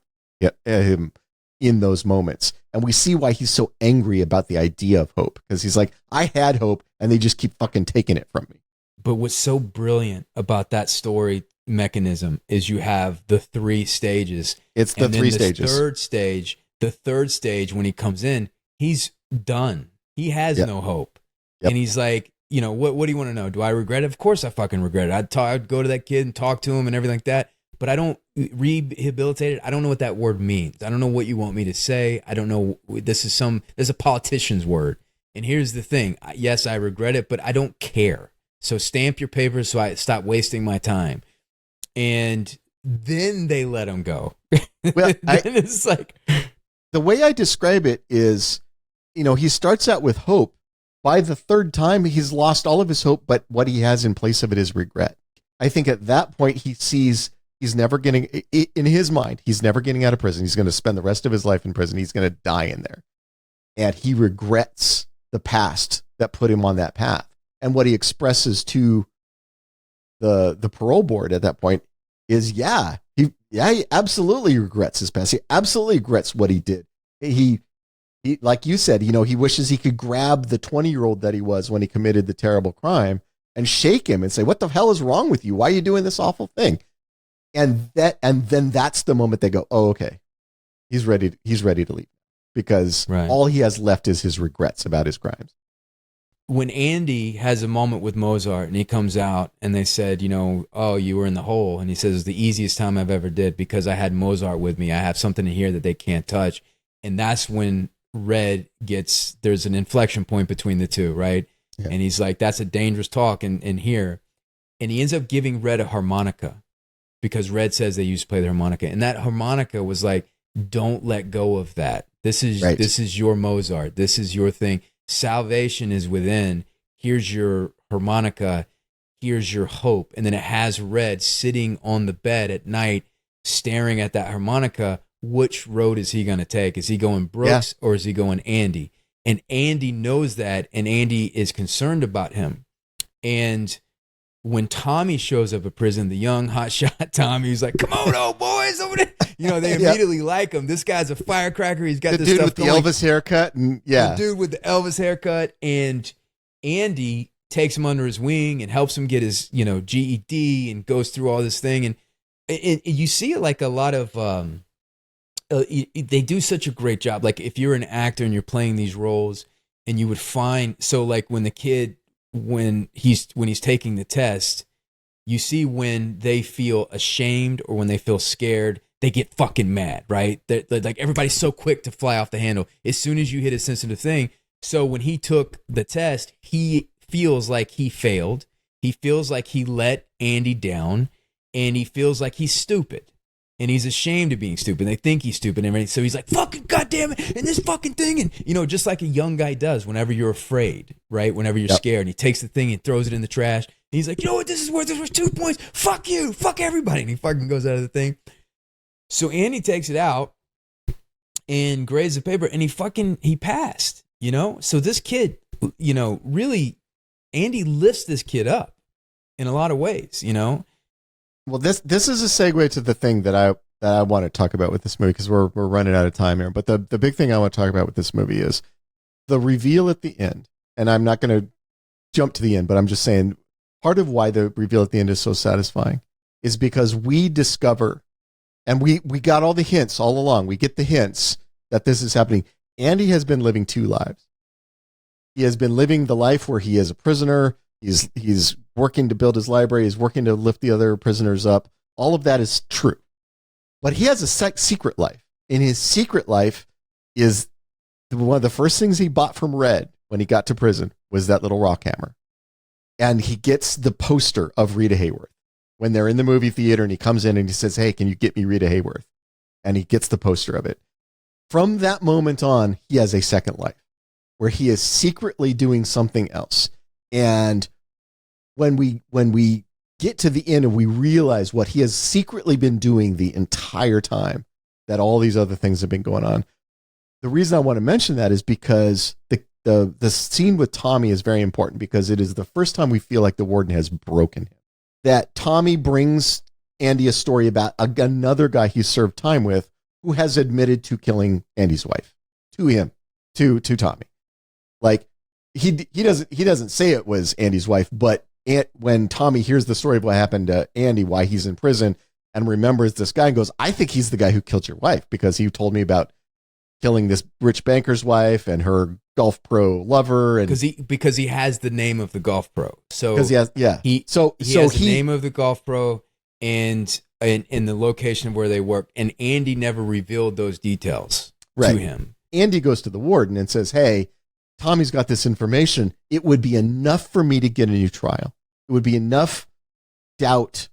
him in those moments. And we see why he's so angry about the idea of hope. Because he's like, I had hope, and they just keep fucking taking it from me. But what's so brilliant about that story mechanism is you have the 3 stages. It's the 3 stages. The third stage, when he comes in, he's done. He has no hope. Yep. And he's like, what do you want to know? Do I regret it? Of course I fucking regret it. I'd go to that kid and talk to him and everything like that. But I don't rehabilitate it. I don't know what that word means. I don't know what you want me to say. I don't know. There's a politician's word. And here's the thing. Yes, I regret it, but I don't care. So stamp your papers so I stop wasting my time. And then they let him go. Well, it's like, the way I describe it is, he starts out with hope. By the third time, he's lost all of his hope, but what he has in place of it is regret. I think at that point, he sees he's never getting, in his mind, he's never getting out of prison. He's going to spend the rest of his life in prison. He's going to die in there. And he regrets the past that put him on that path. And what he expresses to the parole board at that point is, he absolutely regrets his past. He absolutely regrets what he did. He like you said, he wishes he could grab the 20-year-old that he was when he committed the terrible crime and shake him and say, what the hell is wrong with you? Why are you doing this awful thing? And then that's the moment they go, oh, okay, he's ready to leave, because all he has left is his regrets about his crimes. When Andy has a moment with Mozart and he comes out and they said, oh, you were in the hole. And he says, it's the easiest time I've ever did because I had Mozart with me. I have something in here that they can't touch. And that's when Red there's an inflection point between the two, right? Yeah. And he's like, that's a dangerous talk in here. And he ends up giving Red a harmonica because Red says they used to play the harmonica. And that harmonica was like, don't let go of that. This is your Mozart. This is your thing. Salvation is within. Here's your harmonica. Here's your hope. And then it has Red sitting on the bed at night, staring at that harmonica. Which road is he going to take? Is he going Brooks or is he going Andy? And Andy knows that, and Andy is concerned about him. And when Tommy shows up at prison, the young hotshot Tommy, he's like, come on, old boys over there. They immediately like him. This guy's a firecracker. He's got the this dude stuff with going. the Elvis haircut. And the dude with the Elvis haircut. And Andy takes him under his wing and helps him get his, GED, and goes through all this thing. And you see it like a lot of, they do such a great job. Like if you're an actor and you're playing these roles, and you would find, so like when the kid, when he's taking the test, you see when they feel ashamed or when they feel scared, they get fucking mad, right? They're like, everybody's so quick to fly off the handle as soon as you hit a sensitive thing. So when he took the test, he feels like he failed. He feels like he let Andy down, and he feels like he's stupid. And he's ashamed of being stupid. They think he's stupid and everything. So he's like, fucking goddamn it, and this fucking thing. And, just like a young guy does whenever you're afraid, right? Whenever you're scared. And he takes the thing and throws it in the trash. And he's like, you know what this is worth? This was 2 points. Fuck you. Fuck everybody. And he fucking goes out of the thing. So Andy takes it out and grades the paper, and he passed, So this kid, really, Andy lifts this kid up in a lot of ways, Well, this is a segue to the thing that I want to talk about with this movie, because we're running out of time here. But the big thing I want to talk about with this movie is the reveal at the end. And I'm not going to jump to the end, but I'm just saying part of why the reveal at the end is so satisfying is because we discover, and we got all the hints all along. We get the hints that this is happening. Andy has been living two lives. He has been living the life where he is a prisoner. He's working to build his library. He's working to lift the other prisoners up. All of that is true. But he has a secret life. And his secret life is one of the first things he bought from Red when he got to prison was that little rock hammer. And he gets the poster of Rita Hayworth when they're in the movie theater, and he comes in and he says, "Hey, can you get me Rita Hayworth?" And he gets the poster of it. From that moment on, he has a second life where he is secretly doing something else. And when we get to the end and we realize what he has secretly been doing the entire time, that all these other things have been going on. The reason I want to mention that is because the scene with Tommy is very important, because it is the first time we feel like the warden has broken him. That Tommy brings Andy a story about another guy he served time with who has admitted to killing Andy's wife to him, to Tommy. Like he doesn't say it was Andy's wife, but when Tommy hears the story of what happened to Andy, why he's in prison, and remembers this guy and goes, "I think he's the guy who killed your wife, because he told me about killing this rich banker's wife and her golf pro lover." And because he has the name of the golf pro. So because he has the name of the golf pro and in the location where they work, and Andy never revealed those details to him. Andy goes to the warden and says, "Hey, Tommy's got this information. It would be enough for me to get a new trial. It would be enough doubt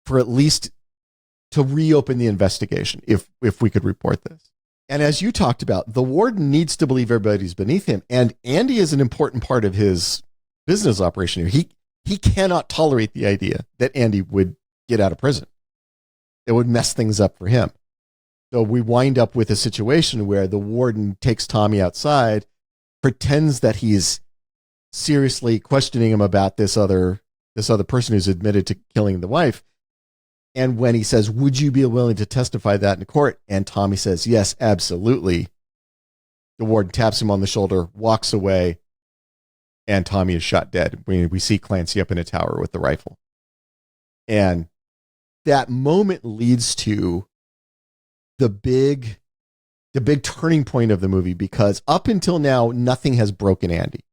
for at least to reopen the investigation if we could report this." And as you talked about, the warden needs to believe everybody's beneath him. And Andy is an important part of his business operation here. He cannot tolerate the idea that Andy would get out of prison. It would mess things up for him. So we wind up with a situation where the warden takes Tommy outside, pretends that he's seriously questioning him about this other person who's admitted to killing the wife. And when he says, "Would you be willing to testify that in court?" and Tommy says, "Yes, absolutely," the warden taps him on the shoulder, walks away, and Tommy is shot dead. We see Clancy up in a tower with the rifle. And that moment leads to the big turning point of the movie, because up until now, nothing has broken Andy.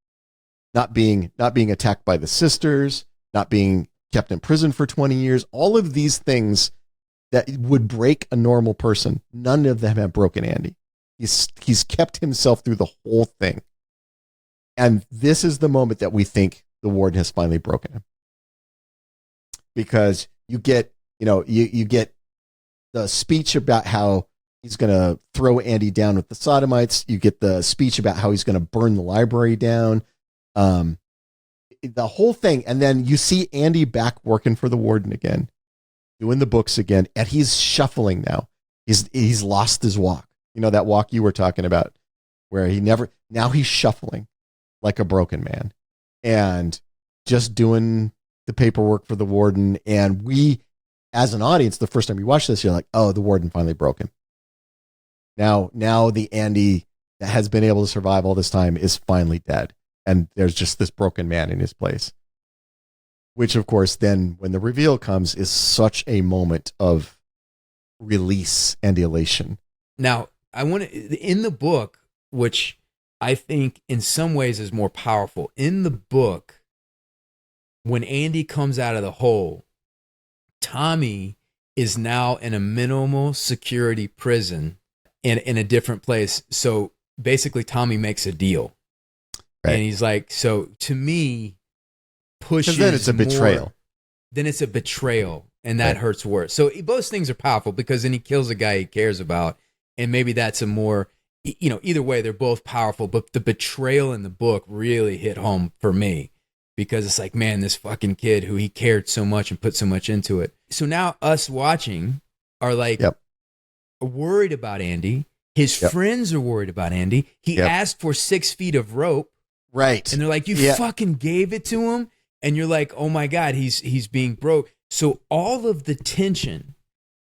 Not being attacked by the sisters, not being kept in prison for 20 years, all of these things that would break a normal person, none of them have broken Andy. He's kept himself through the whole thing. And this is the moment that we think the warden has finally broken him. Because you get the speech about how he's going to throw Andy down with the sodomites. You get the speech about how he's going to burn the library down. The whole thing. And then you see Andy back working for the warden again, doing the books again. And he's shuffling now. He's lost his walk. You know, that walk you were talking about where now he's shuffling like a broken man and just doing the paperwork for the warden. And we, as an audience, the first time you watch this, you're like, "Oh, the warden finally broke him." Now the Andy that has been able to survive all this time is finally dead. And there's just this broken man in his place. Which, of course, then when the reveal comes, is such a moment of release and elation. Now, I want to, in the book, which I think in some ways is more powerful, in the book, when Andy comes out of the hole, Tommy is now in a minimal security prison in a different place. So basically, Tommy makes a deal. Right. And he's like, so to me, pushes. Then it's a betrayal. Then it's a betrayal, and that hurts worse. So both things are powerful, because then he kills a guy he cares about, and maybe that's a more, either way, they're both powerful. But the betrayal in the book really hit home for me, because it's like, man, this fucking kid who he cared so much and put so much into it. So now us watching are like worried about Andy. His friends are worried about Andy. He asked for 6 feet of rope. Right. And they're like, you fucking gave it to him. And you're like, oh my God, he's being broke. So all of the tension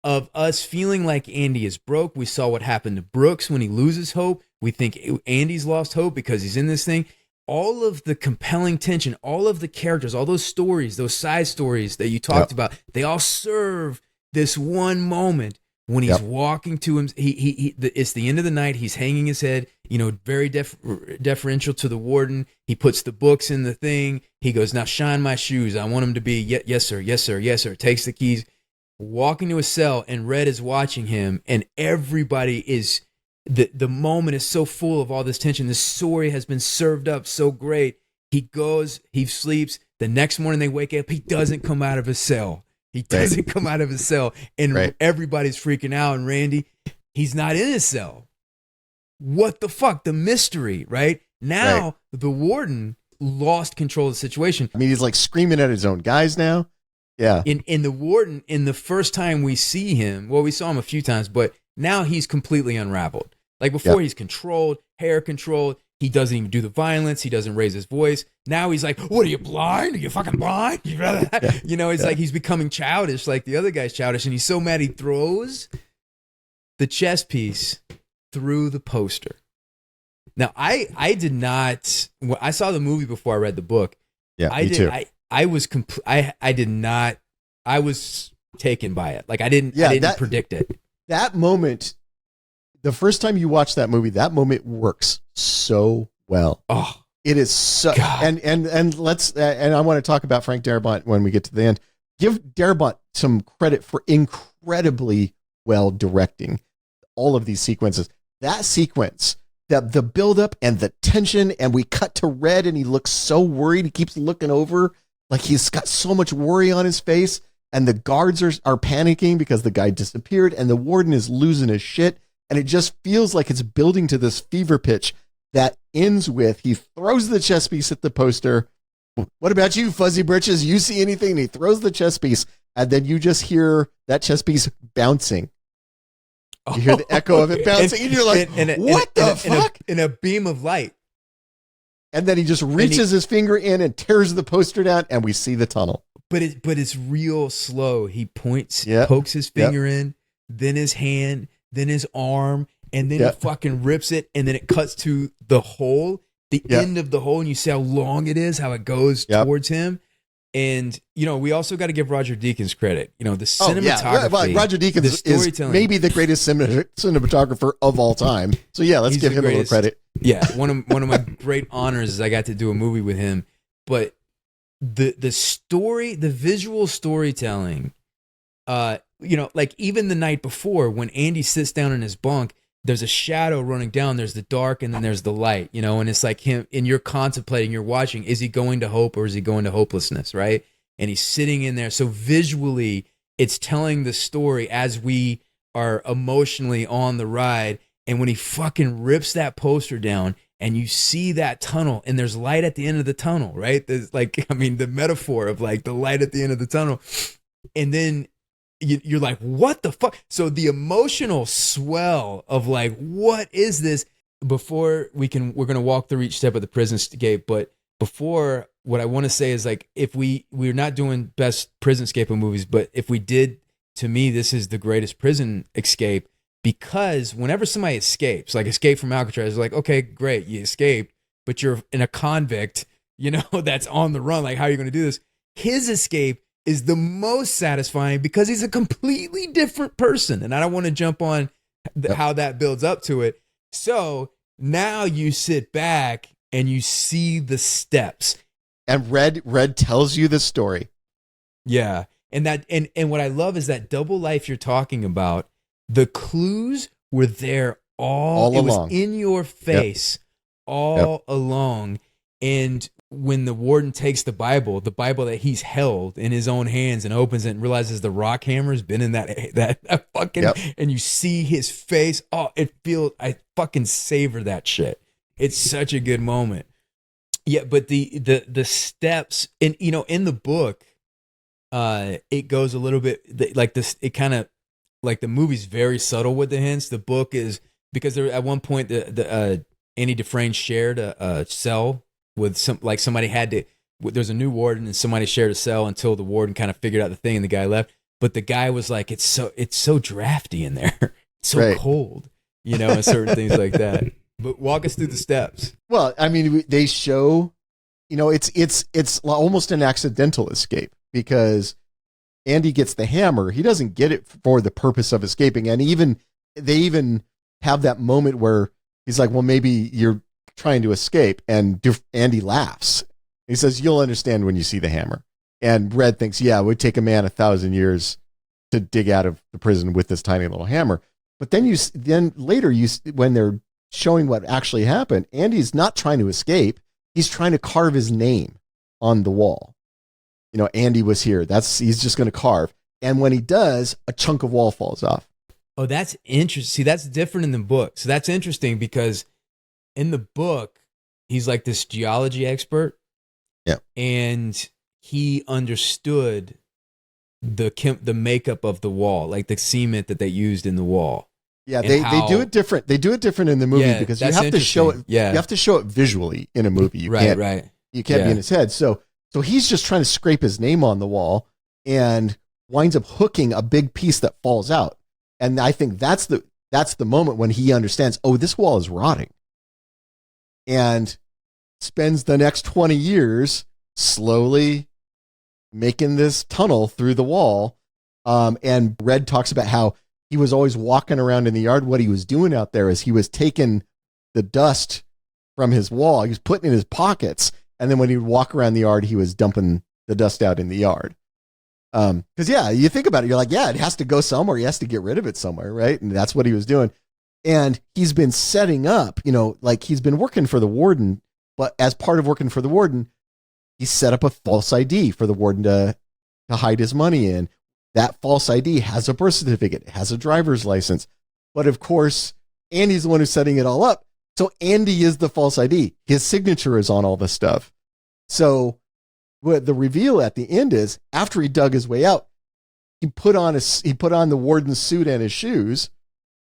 of us feeling like Andy is broke. We saw what happened to Brooks when he loses hope. We think Andy's lost hope because he's in this thing. All of the compelling tension, all of the characters, all those stories, those side stories that you talked about, they all serve this one moment when he's walking to him. It's the end of the night. He's hanging his head, very deferential to the warden. He puts the books in the thing. He goes, now shine my shoes. I want him to be, yes, sir, yes, sir, yes, sir. Takes the keys. Walking to a cell, and Red is watching him, and everybody is, the moment is so full of all this tension. This story has been served up so great. He goes, he sleeps. The next morning they wake up. He doesn't come out of his cell. He doesn't come out of his cell, and everybody's freaking out. And Randy, he's not in his cell. What the fuck? The mystery, right? Now the warden lost control of the situation. I mean, he's like screaming at his own guys now. Yeah. In the warden, in the first time we see him, well, we saw him a few times, but now he's completely unraveled. Like before, he's controlled, hair controlled. He doesn't even do the violence. He doesn't raise his voice. Now he's like, what, are you blind? Are you fucking blind? It's like he's becoming childish, like the other guy's childish. And he's so mad he throws the chess piece through the poster. Now, I did not, I saw the movie before I read the book. Yeah, me too. I was taken by it. Like I didn't predict it. That moment, the first time you watch that movie, that moment works so well. Oh, it is so. God. And let's and I want to talk about Frank Darabont when we get to the end. Give Darabont some credit for incredibly well directing all of these sequences. That sequence, the buildup and the tension, and we cut to Red, and he looks so worried. He keeps looking over. Like he's got so much worry on his face, and the guards are panicking because the guy disappeared, and the warden is losing his shit. And it just feels like it's building to this fever pitch that ends with he throws the chess piece at the poster. What about you, Fuzzy Britches? You see anything? And he throws the chess piece, and then you just hear that chess piece bouncing. You hear the echo of it bouncing, and you're like, what the fuck? In a beam of light. And then he just reaches his finger in and tears the poster down, and we see the tunnel. But it's real slow. He pokes his finger in, then his hand, then his arm, and then he fucking rips it, and then it cuts to the hole, the end of the hole, and you see how long it is, how it goes towards him. And, we also got to give Roger Deakins credit. The cinematography. Well, Roger Deakins is maybe the greatest cinematographer of all time. So, let's give him a little credit. Yeah, one of my great honors is I got to do a movie with him. But the story, the visual storytelling, like even the night before when Andy sits down in his bunk, there's a shadow running down, there's the dark, and then there's the light, and it's like him, and you're contemplating, you're watching, is he going to hope or is he going to hopelessness, right? And he's sitting in there. So visually, it's telling the story as we are emotionally on the ride. And when he fucking rips that poster down and you see that tunnel and there's light at the end of the tunnel, right? There's the metaphor of like the light at the end of the tunnel. And then you're like, what the fuck? So the emotional swell of like, what is this? Before we're going to walk through each step of the prison escape. But before, what I want to say is like, if we're not doing best prison escape movies, but if we did, to me, this is the greatest prison escape, because whenever somebody escapes, like escape from Alcatraz, like, okay, great, you escaped, but you're in a convict, that's on the run. Like, how are you going to do this? His escape is the most satisfying because he's a completely different person. And I don't want to jump on how that builds up to it. So now you sit back and you see the steps. And Red tells you the story. Yeah. And what I love is that double life you're talking about. The clues were there all it along. Was in your face all along. And when the warden takes the Bible that he's held in his own hands and opens it and realizes the rock hammer has been in that fucking, and you see his face. Oh, I fucking savor that shit. It's such a good moment. Yeah. But the steps in the book, it goes a little bit like this. It kind of like the movie's very subtle with the hints. The book is, because there at one point the Andy Dufresne shared a cell with somebody had to there's a new warden and somebody shared a cell until the warden kind of figured out the thing and the guy left. But the guy was like, it's so drafty in there. It's so cold, and certain things like that. But walk us through the steps. Well, I mean, they show, it's almost an accidental escape because Andy gets the hammer. He doesn't get it for the purpose of escaping. And they even have that moment where he's like, well, maybe you're trying to escape. And Andy laughs. He says, you'll understand when you see the hammer. And Red thinks, yeah, it would take a man 1,000 years to dig out of the prison with this tiny little hammer. But then later, when they're showing what actually happened, Andy's not trying to escape. He's trying to carve his name on the wall. Andy was here. He's just going to carve. And when he does, a chunk of wall falls off. Oh, that's interesting. See, that's different in the book. So that's interesting because in the book, he's like this geology expert. Yeah. And he understood the makeup of the wall, like the cement that they used in the wall. Yeah, they do it different. They do it different in the movie because you have to show it. Yeah. You have to show it visually in a movie. You right. You can't be in his head. So he's just trying to scrape his name on the wall and winds up hooking a big piece that falls out. And I think that's the moment when he understands, oh, this wall is rotting. And spends the next 20 years slowly making this tunnel through the wall. And Red talks about how he was always walking around in the yard. What he was doing out there is he was taking the dust from his wall. He was putting it in his pockets. And then when he would walk around the yard, he was dumping the dust out in the yard. Because, you think about it, you're like, it has to go somewhere. He has to get rid of it somewhere, right? And that's what he was doing. And he's been setting up, like he's been working for the warden. But as part of working for the warden, he set up a false ID for the warden to hide his money in. That false ID has a birth certificate, it has a driver's license. But of course, Andy's the one who's setting it all up. So Andy is the false ID. His signature is on all this stuff. So what the reveal at the end is, after he dug his way out, he put on the warden's suit and his shoes,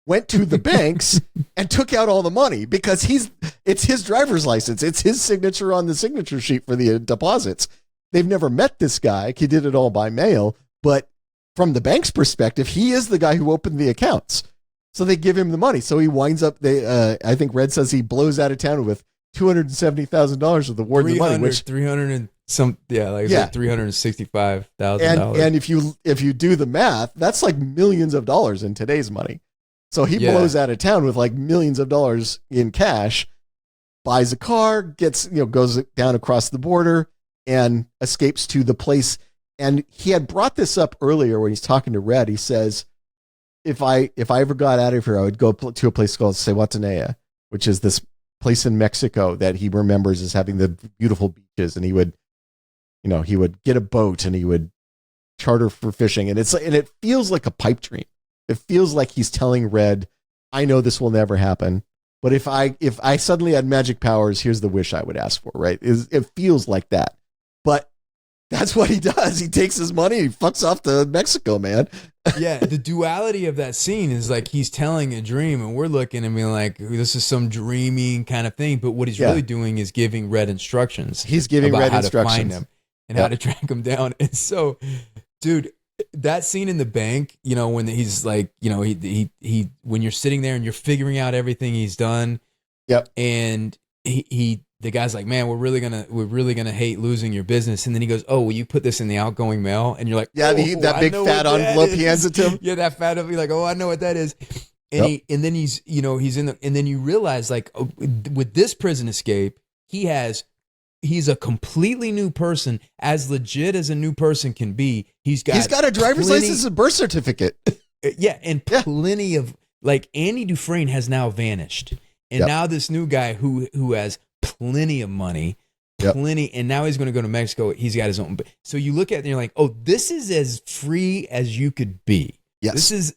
went to the banks and took out all the money because it's his driver's license. It's his signature on the signature sheet for the deposits. They've never met this guy. He did it all by mail, but from the bank's perspective, he is the guy who opened the accounts. So they give him the money. So he winds up, I think Red says he blows out of town with $270,000 of the warden's money, which $365,000. And if you do the math, that's like millions of dollars in today's money. So he blows out of town with like millions of dollars in cash, buys a car, goes down across the border and escapes to the place. And he had brought this up earlier when he's talking to Red. He says, if I ever got out of here, I would go to a place called Cihuatanea, which is this place in Mexico that he remembers as having the beautiful beaches. And he would get a boat and he would charter for fishing. And it feels like a pipe dream. It feels like he's telling Red, I know this will never happen, but if I suddenly had magic powers, here's the wish I would ask for, right? It feels like that. But that's what he does. He takes his money, he fucks off to Mexico, man. Yeah, the duality of that scene is like he's telling a dream and we're looking and being like, this is some dreaming kind of thing. But what he's really doing is giving Red instructions. He's giving Red instructions. To find him and how to track him down. And so, dude, that scene in the bank, when he's like, he when you're sitting there and you're figuring out everything he's done. Yep. And the guy's like, man, we're really gonna hate losing your business. And then he goes, oh, will you put this in the outgoing mail? And you're like, that big fat envelope he hands it to him. Yeah, that fat envelope. Like, oh, I know what that is. And then he's in the, and then you realize like with this prison escape, he's a completely new person, as legit as a new person can be. He's got a driver's license and birth certificate. Yeah, and plenty of like Andy Dufresne has now vanished, and now this new guy who has plenty of money, and now he's going to go to Mexico. He's got his own. So you look at it and you're like, oh, this is as free as you could be. Yes, this is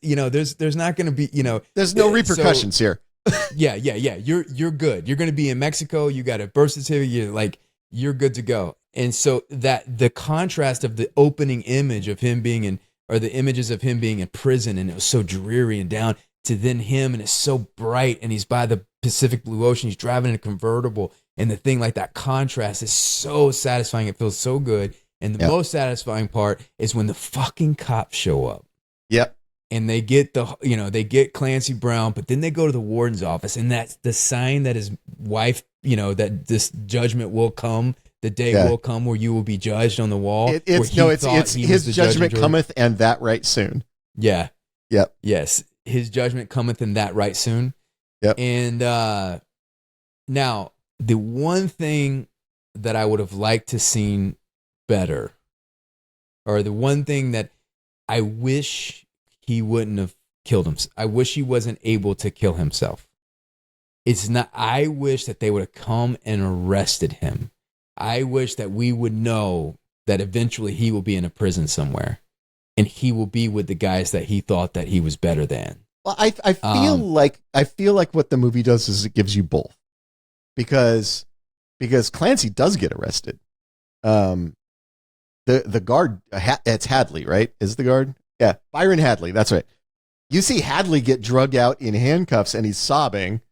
there's not going to be there's no repercussions here. Yeah. You're good. You're going to be in Mexico. You got a birth certificate. You're good to go. And so that the contrast of the opening image of him being in, or the images of him being in prison, and it was so dreary and down, to then him, and it's so bright, and he's by the Pacific Blue Ocean. He's driving in a convertible, And the thing, like that contrast is so satisfying. It feels so good. And the most satisfying part is when the fucking cops show up. Yep. And they get they get Clancy Brown, but then they go to the warden's office, and that's the sign that his wife, that this judgment will come. The day will come where you will be judged on the wall. It's his judgment cometh, and that right soon. Yeah. Yep. Yes. His judgment cometh, and that right soon. Yep. And now the one thing that I would have liked to seen better, or the one thing that I wish he wouldn't have killed himself. I wish he wasn't able to kill himself. I wish that they would have come and arrested him. I wish that we would know that eventually he will be in a prison somewhere, and he will be with the guys that he thought that he was better than. Well, I feel like what the movie does is it gives you both, because Clancy does get arrested. The guard, it's Hadley, right? Is the guard? Yeah, Byron Hadley. That's right. You see Hadley get drugged out in handcuffs, and he's sobbing,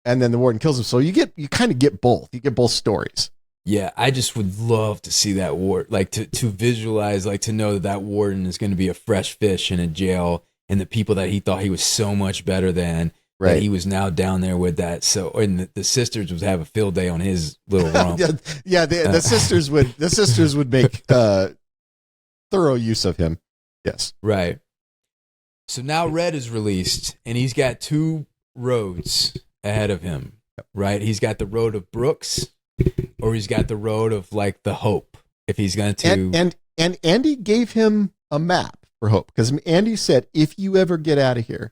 and then the warden kills him. So you kind of get both. You get both stories. Yeah, I just would love to see that warden, like to visualize, like to know that warden is going to be a fresh fish in a jail, and the people that he thought he was so much better than, that he was now down there with that. So, and the sisters would have a field day on his little rump. The sisters would make thorough use of him. Yes. Right. So now Red is released, and he's got two roads ahead of him, right? He's got the road of Brooks, or he's got the road of like the Hope, if he's going to. And Andy gave him a map for Hope, because Andy said, if you ever get out of here,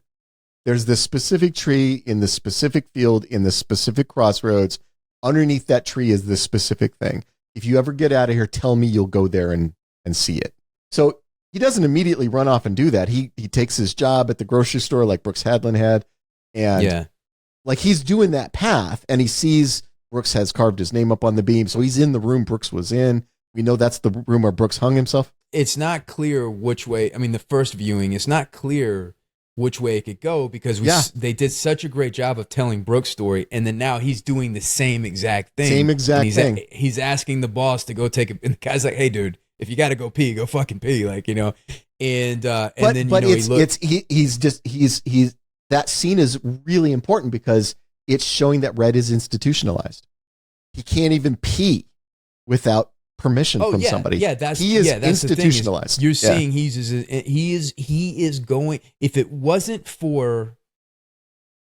there's this specific tree in this specific field in this specific crossroads. Underneath that tree is this specific thing. If you ever get out of here, tell me you'll go there and see it. So he doesn't immediately run off and do that. He takes his job at the grocery store like Brooks Hadlin had. And like he's doing that path, and he sees Brooks has carved his name up on the beam. So he's in the room Brooks was in. We know that's the room where Brooks hung himself. It's not clear which way. I mean, the first viewing, it's not clear which way it could go, because they did such a great job of telling Brooks' story, and then now he's doing the same exact thing. He's asking the boss to go take it, and the guy's like, "Hey, dude, if you got to go pee, go fucking pee," like, and then he's that scene is really important because it's showing that Red is institutionalized. He can't even pee without permission from somebody. Yeah, that's institutionalized. You're seeing he is going. If it wasn't for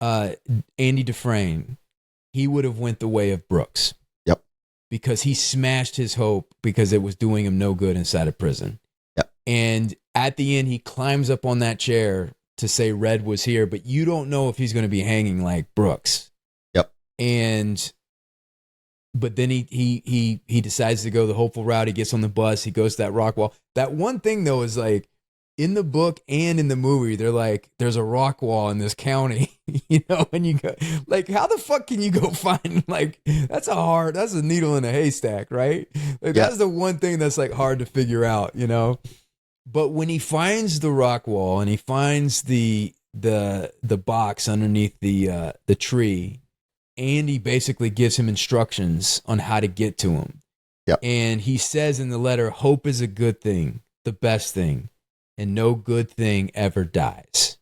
Andy Dufresne, he would have went the way of Brooks. Yep. Because he smashed his hope because it was doing him no good inside of prison. Yep. And at the end, he climbs up on that chair to say Red was here, but you don't know if he's going to be hanging like Brooks. Yep. But then he decides to go the hopeful route. He gets on the bus. He goes to that rock wall. That one thing, though, is like in the book and in the movie, they're like, there's a rock wall in this county, and you go, like, how the fuck can you go find, like, that's a needle in a haystack, right? Like, that's the one thing that's like hard to figure out, But when he finds the rock wall and he finds the box underneath the tree, Andy basically gives him instructions on how to get to him. Yep. And he says in the letter, hope is a good thing, the best thing, and no good thing ever dies.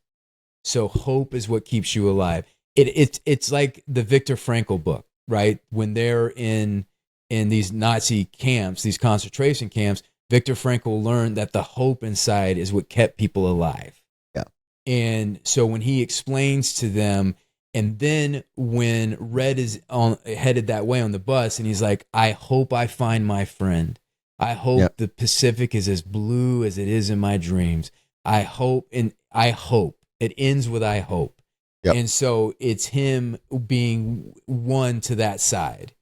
So hope is what keeps you alive. It's like the Viktor Frankl book, right? When they're in these Nazi camps, these concentration camps, Viktor Frankl learned that the hope inside is what kept people alive. Yeah. And so when he explains to them, and then when Red is headed that way on the bus, and he's like, I hope I find my friend. I hope the Pacific is as blue as it is in my dreams. I hope. It ends with I hope. Yep. And so it's him being one to that side.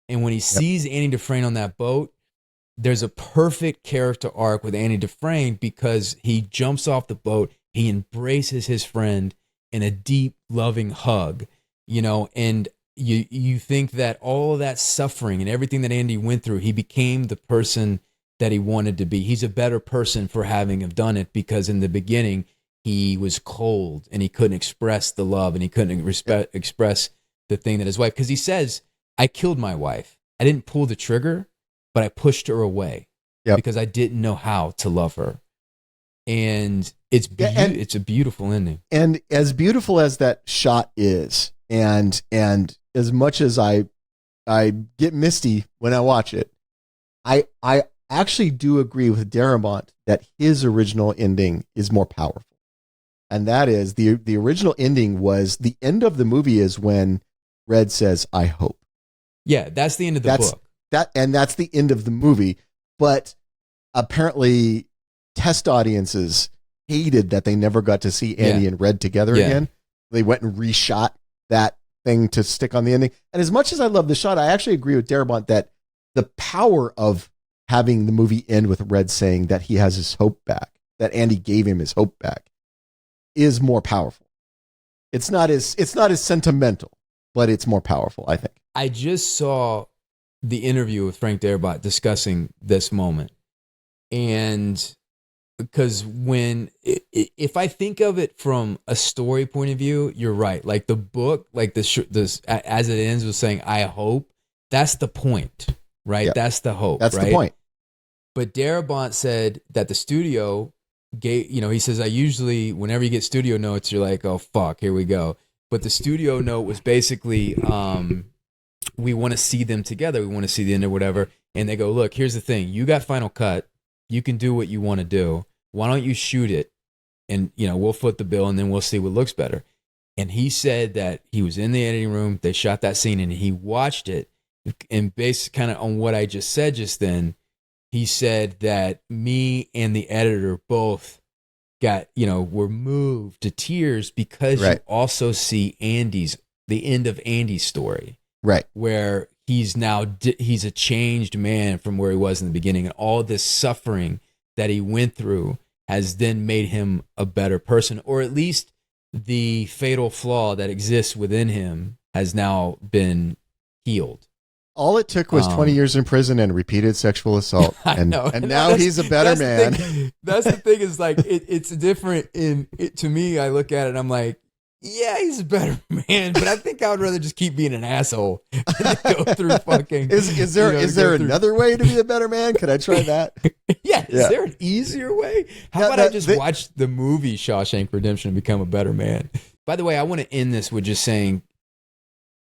And when he sees Andy Dufresne on that boat, there's a perfect character arc with Andy Dufresne, because he jumps off the boat, he embraces his friend in a deep, loving hug, and you think that all of that suffering and everything that Andy went through, he became the person that he wanted to be. He's a better person for having have done it, because in the beginning he was cold and he couldn't express the love, and he couldn't express the thing that his wife, because he says, I killed my wife. I didn't pull the trigger, but I pushed her away because I didn't know how to love her. And it's it's a beautiful ending. And as beautiful as that shot is, and as much as I get misty when I watch it, I actually do agree with Darabont that his original ending is more powerful. And that is the original ending was the end of the movie is when Red says, "I hope." Yeah, that's the end of the book. That's the end of the movie. But apparently test audiences hated that they never got to see Andy and Red together again. They went and reshot that thing to stick on the ending. And as much as I love the shot, I actually agree with Darabont that the power of having the movie end with Red saying that he has his hope back, that Andy gave him his hope back, is more powerful. It's not as sentimental, but it's more powerful, I think. I just saw the interview with Franck Darabont discussing this moment. And because if I think of it from a story point of view, you're right. Like the book, like this as it ends with saying, "I hope," that's the point, right? Yep. That's the hope. That's right? the point. But Darabont said that the studio gave, he says, I usually, whenever you get studio notes, you're like, oh, fuck, here we go. But the studio note was basically, we want to see them together. We want to see the end or whatever. And they go, look, here's the thing. You got final cut. You can do what you want to do. Why don't you shoot it? And, we'll foot the bill and then we'll see what looks better. And he said that he was in the editing room. They shot that scene and he watched it. And based kind of on what I just said just then, he said that me and the editor both got, were moved to tears because you also see the end of Andy's story. Right. Where he's a changed man from where he was in the beginning. And all this suffering that he went through has then made him a better person, or at least the fatal flaw that exists within him has now been healed. All it took was 20 years in prison and repeated sexual assault. And now he's a better man. That's the thing is like, it's different to me. I look at it and I'm like, yeah, he's a better man, but I think I would rather just keep being an asshole than go through fucking. Is there another way to be a better man? Could I try that? Is there an easier way? How about I just watch the movie Shawshank Redemption and become a better man? By the way, I want to end this with just saying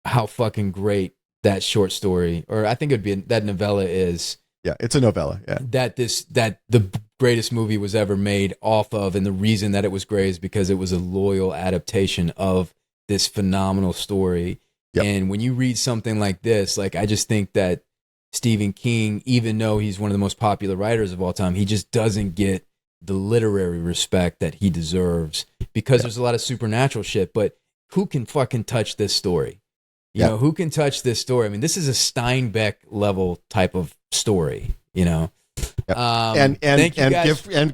how fucking great that short story, or I think it would be that novella is. Yeah, it's a novella. Yeah, that the greatest movie was ever made off of, and the reason that it was great is because it was a loyal adaptation of this phenomenal story. Yep. And when you read something like this, like I just think that Stephen King, even though he's one of the most popular writers of all time, he just doesn't get the literary respect that he deserves because there's a lot of supernatural shit. But who can fucking touch this story? You know, who can touch this story? I mean, this is a Steinbeck level type of story, Yep. And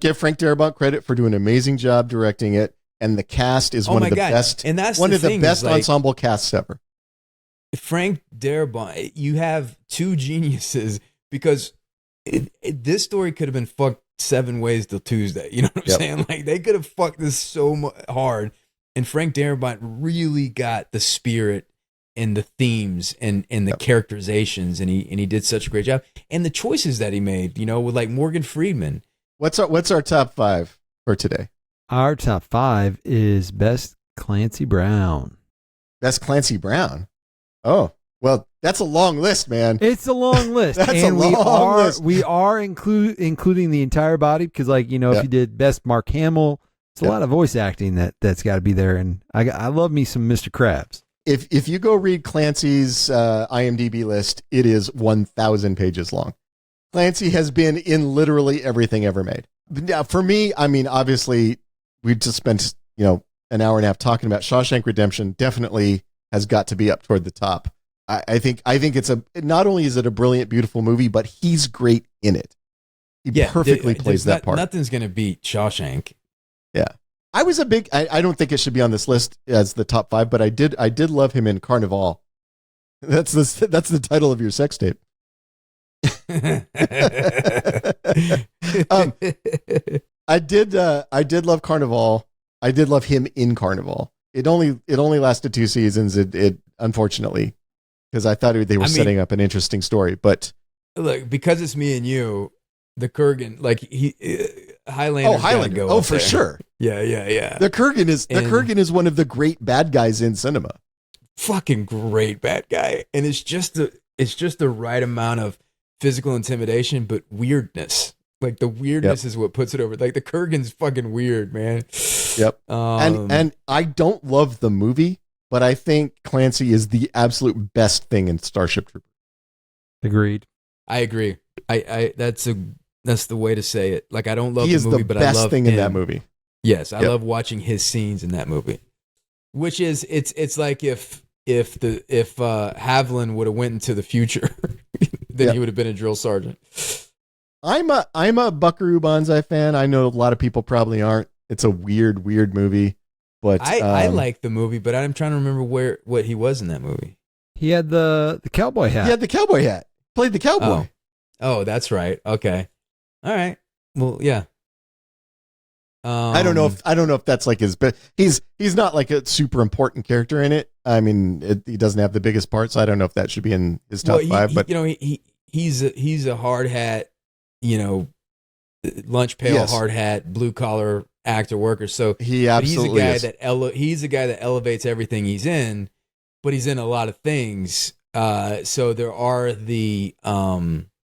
give Franck Darabont credit for doing an amazing job directing it. And the cast is one of the best. And that's one of the best like, ensemble casts ever. Franck Darabont, you have two geniuses because this story could have been fucked 7 ways till Tuesday. You know what I'm saying? Like they could have fucked this so hard. And Franck Darabont really got the spirit and the themes and the characterizations, and he did such a great job. And the choices that he made, with like Morgan Freeman. What's our top 5 for today? Our top 5 is Best Clancy Brown. Best Clancy Brown. Oh, well, that's a long list, man. It's a long list. That's and a long list. We are including the entire body because, if you did Best Mark Hamill, it's a lot of voice acting that's got to be there. And I love me some Mr. Krabs. If you go read Clancy's IMDb list, it is 1,000 pages long. Clancy has been in literally everything ever made. Now, for me, I mean, obviously, we just spent an hour and a half talking about Shawshank Redemption. Definitely has got to be up toward the top. I think it's not only is it a brilliant, beautiful movie, but he's great in it. He perfectly plays that part. Nothing's going to beat Shawshank. Yeah. I was I don't think it should be on this list as the top 5, but I did love him in Carnival. That's the title of your sex tape. I did love Carnival. I did love him in Carnival. It only lasted 2 seasons. It unfortunately because I thought they were setting up an interesting story. But look, because it's me and you, the Kurgan, like Highlander. Highlander. Go for there. sure. Yeah. The Kurgan is one of the great bad guys in cinema. Fucking great bad guy, and it's just the right amount of physical intimidation, but weirdness. Like the weirdness is what puts it over. Like the Kurgan's fucking weird, man. Yep. And I don't love the movie, but I think Clancy is the absolute best thing in Starship Troopers. Agreed. I agree. I that's the way to say it. Like I don't love the movie, but I love He is the best thing him. in that movie. Yes, I love watching his scenes in that movie. Which is it's like if Haviland would have went into the future, then he would have been a drill sergeant. I'm a Buckaroo Banzai fan. I know a lot of people probably aren't. It's a weird movie, but I like the movie, but I'm trying to remember what he was in that movie. He had the cowboy hat. He had the cowboy hat. Played the cowboy. Oh, that's right. Okay. All right. Well, yeah. I don't know if that's like his, but he's not like a super important character in it. I mean, he doesn't have the biggest part, so I don't know if that should be in his top five. But he's a hard hat, lunch pail, hard hat, blue collar actor worker. So he absolutely he's a guy that elevates everything he's in, but he's in a lot of things. So there are the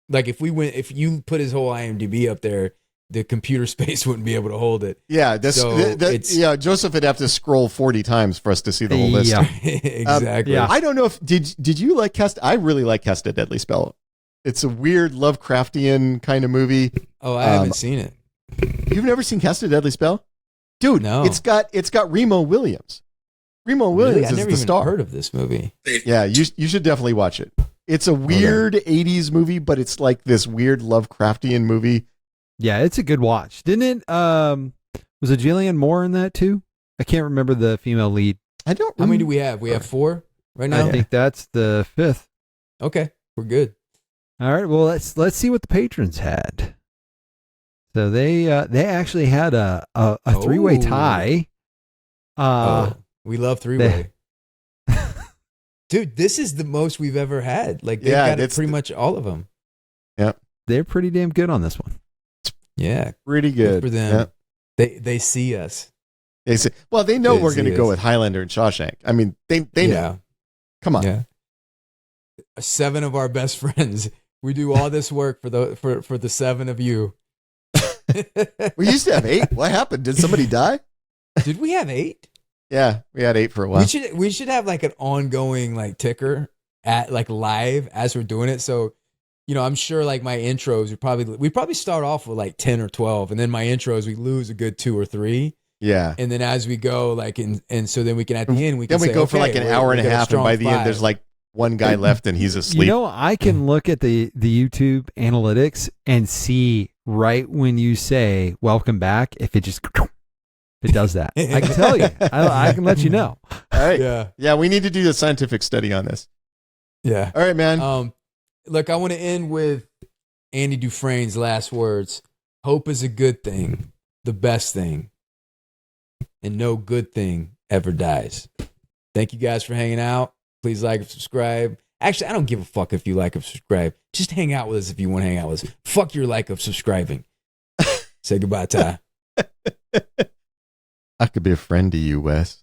like if you put his whole IMDb up there, the computer space wouldn't be able to hold it. Yeah, Joseph would have to scroll 40 times for us to see the whole list. Yeah, exactly. I don't know if did you like Cast? I really like Cast a Deadly Spell. It's a weird Lovecraftian kind of movie. Oh, I haven't seen it. You've never seen Cast a Deadly Spell, dude? No. It's got Remo Williams. Remo Williams is the star. I've never even heard of this movie. Yeah, you should definitit watch it. It's a weird 80s movie, but it's like this weird Lovecraftian movie. Yeah, it's a good watch. Didn't it? Was it Julianne Moore in that too? I can't remember the female lead. I don't. How many do we have? We have 4 right now. I think that's the 5th. Okay, we're good. All right. Well, let's see what the patrons had. So they actually had a 3-way tie. We love 3-way. Dude, this is the most we've ever had. Like they've got pretty much all of them. Yeah, they're pretty damn good on this one. Yeah, pretty good for them. Yeah. They see us. They say, well, they know we're going to go with Highlander and Shawshank. I mean, they know. Come on. Yeah. 7 of our best friends. We do all this work for the 7 of you. We used to have 8. What happened? Did somebody die? Did we have 8? Yeah, we had 8 for a while. We should have like an ongoing like ticker at like live as we're doing it. So, I'm sure like my intros we probably start off with like 10 or 12, and then my intros we lose a good 2 or 3. Yeah. And then as we go, like and so then we can at the end we can go for like an hour and a half, and by the end there's like one guy left and he's asleep. I can look at the YouTube analytics and see right when you say welcome back, if it just it does that. I can tell you. I can let you know. All right. Yeah, we need to do a scientific study on this. Yeah. All right, man. Look, I want to end with Andy Dufresne's last words. Hope is a good thing, the best thing, and no good thing ever dies. Thank you guys for hanging out. Please like and subscribe. Actually, I don't give a fuck if you like or subscribe. Just hang out with us if you want to hang out with us. Fuck your like of subscribing. Say goodbye, Ty. I could be a friend to you, Wes.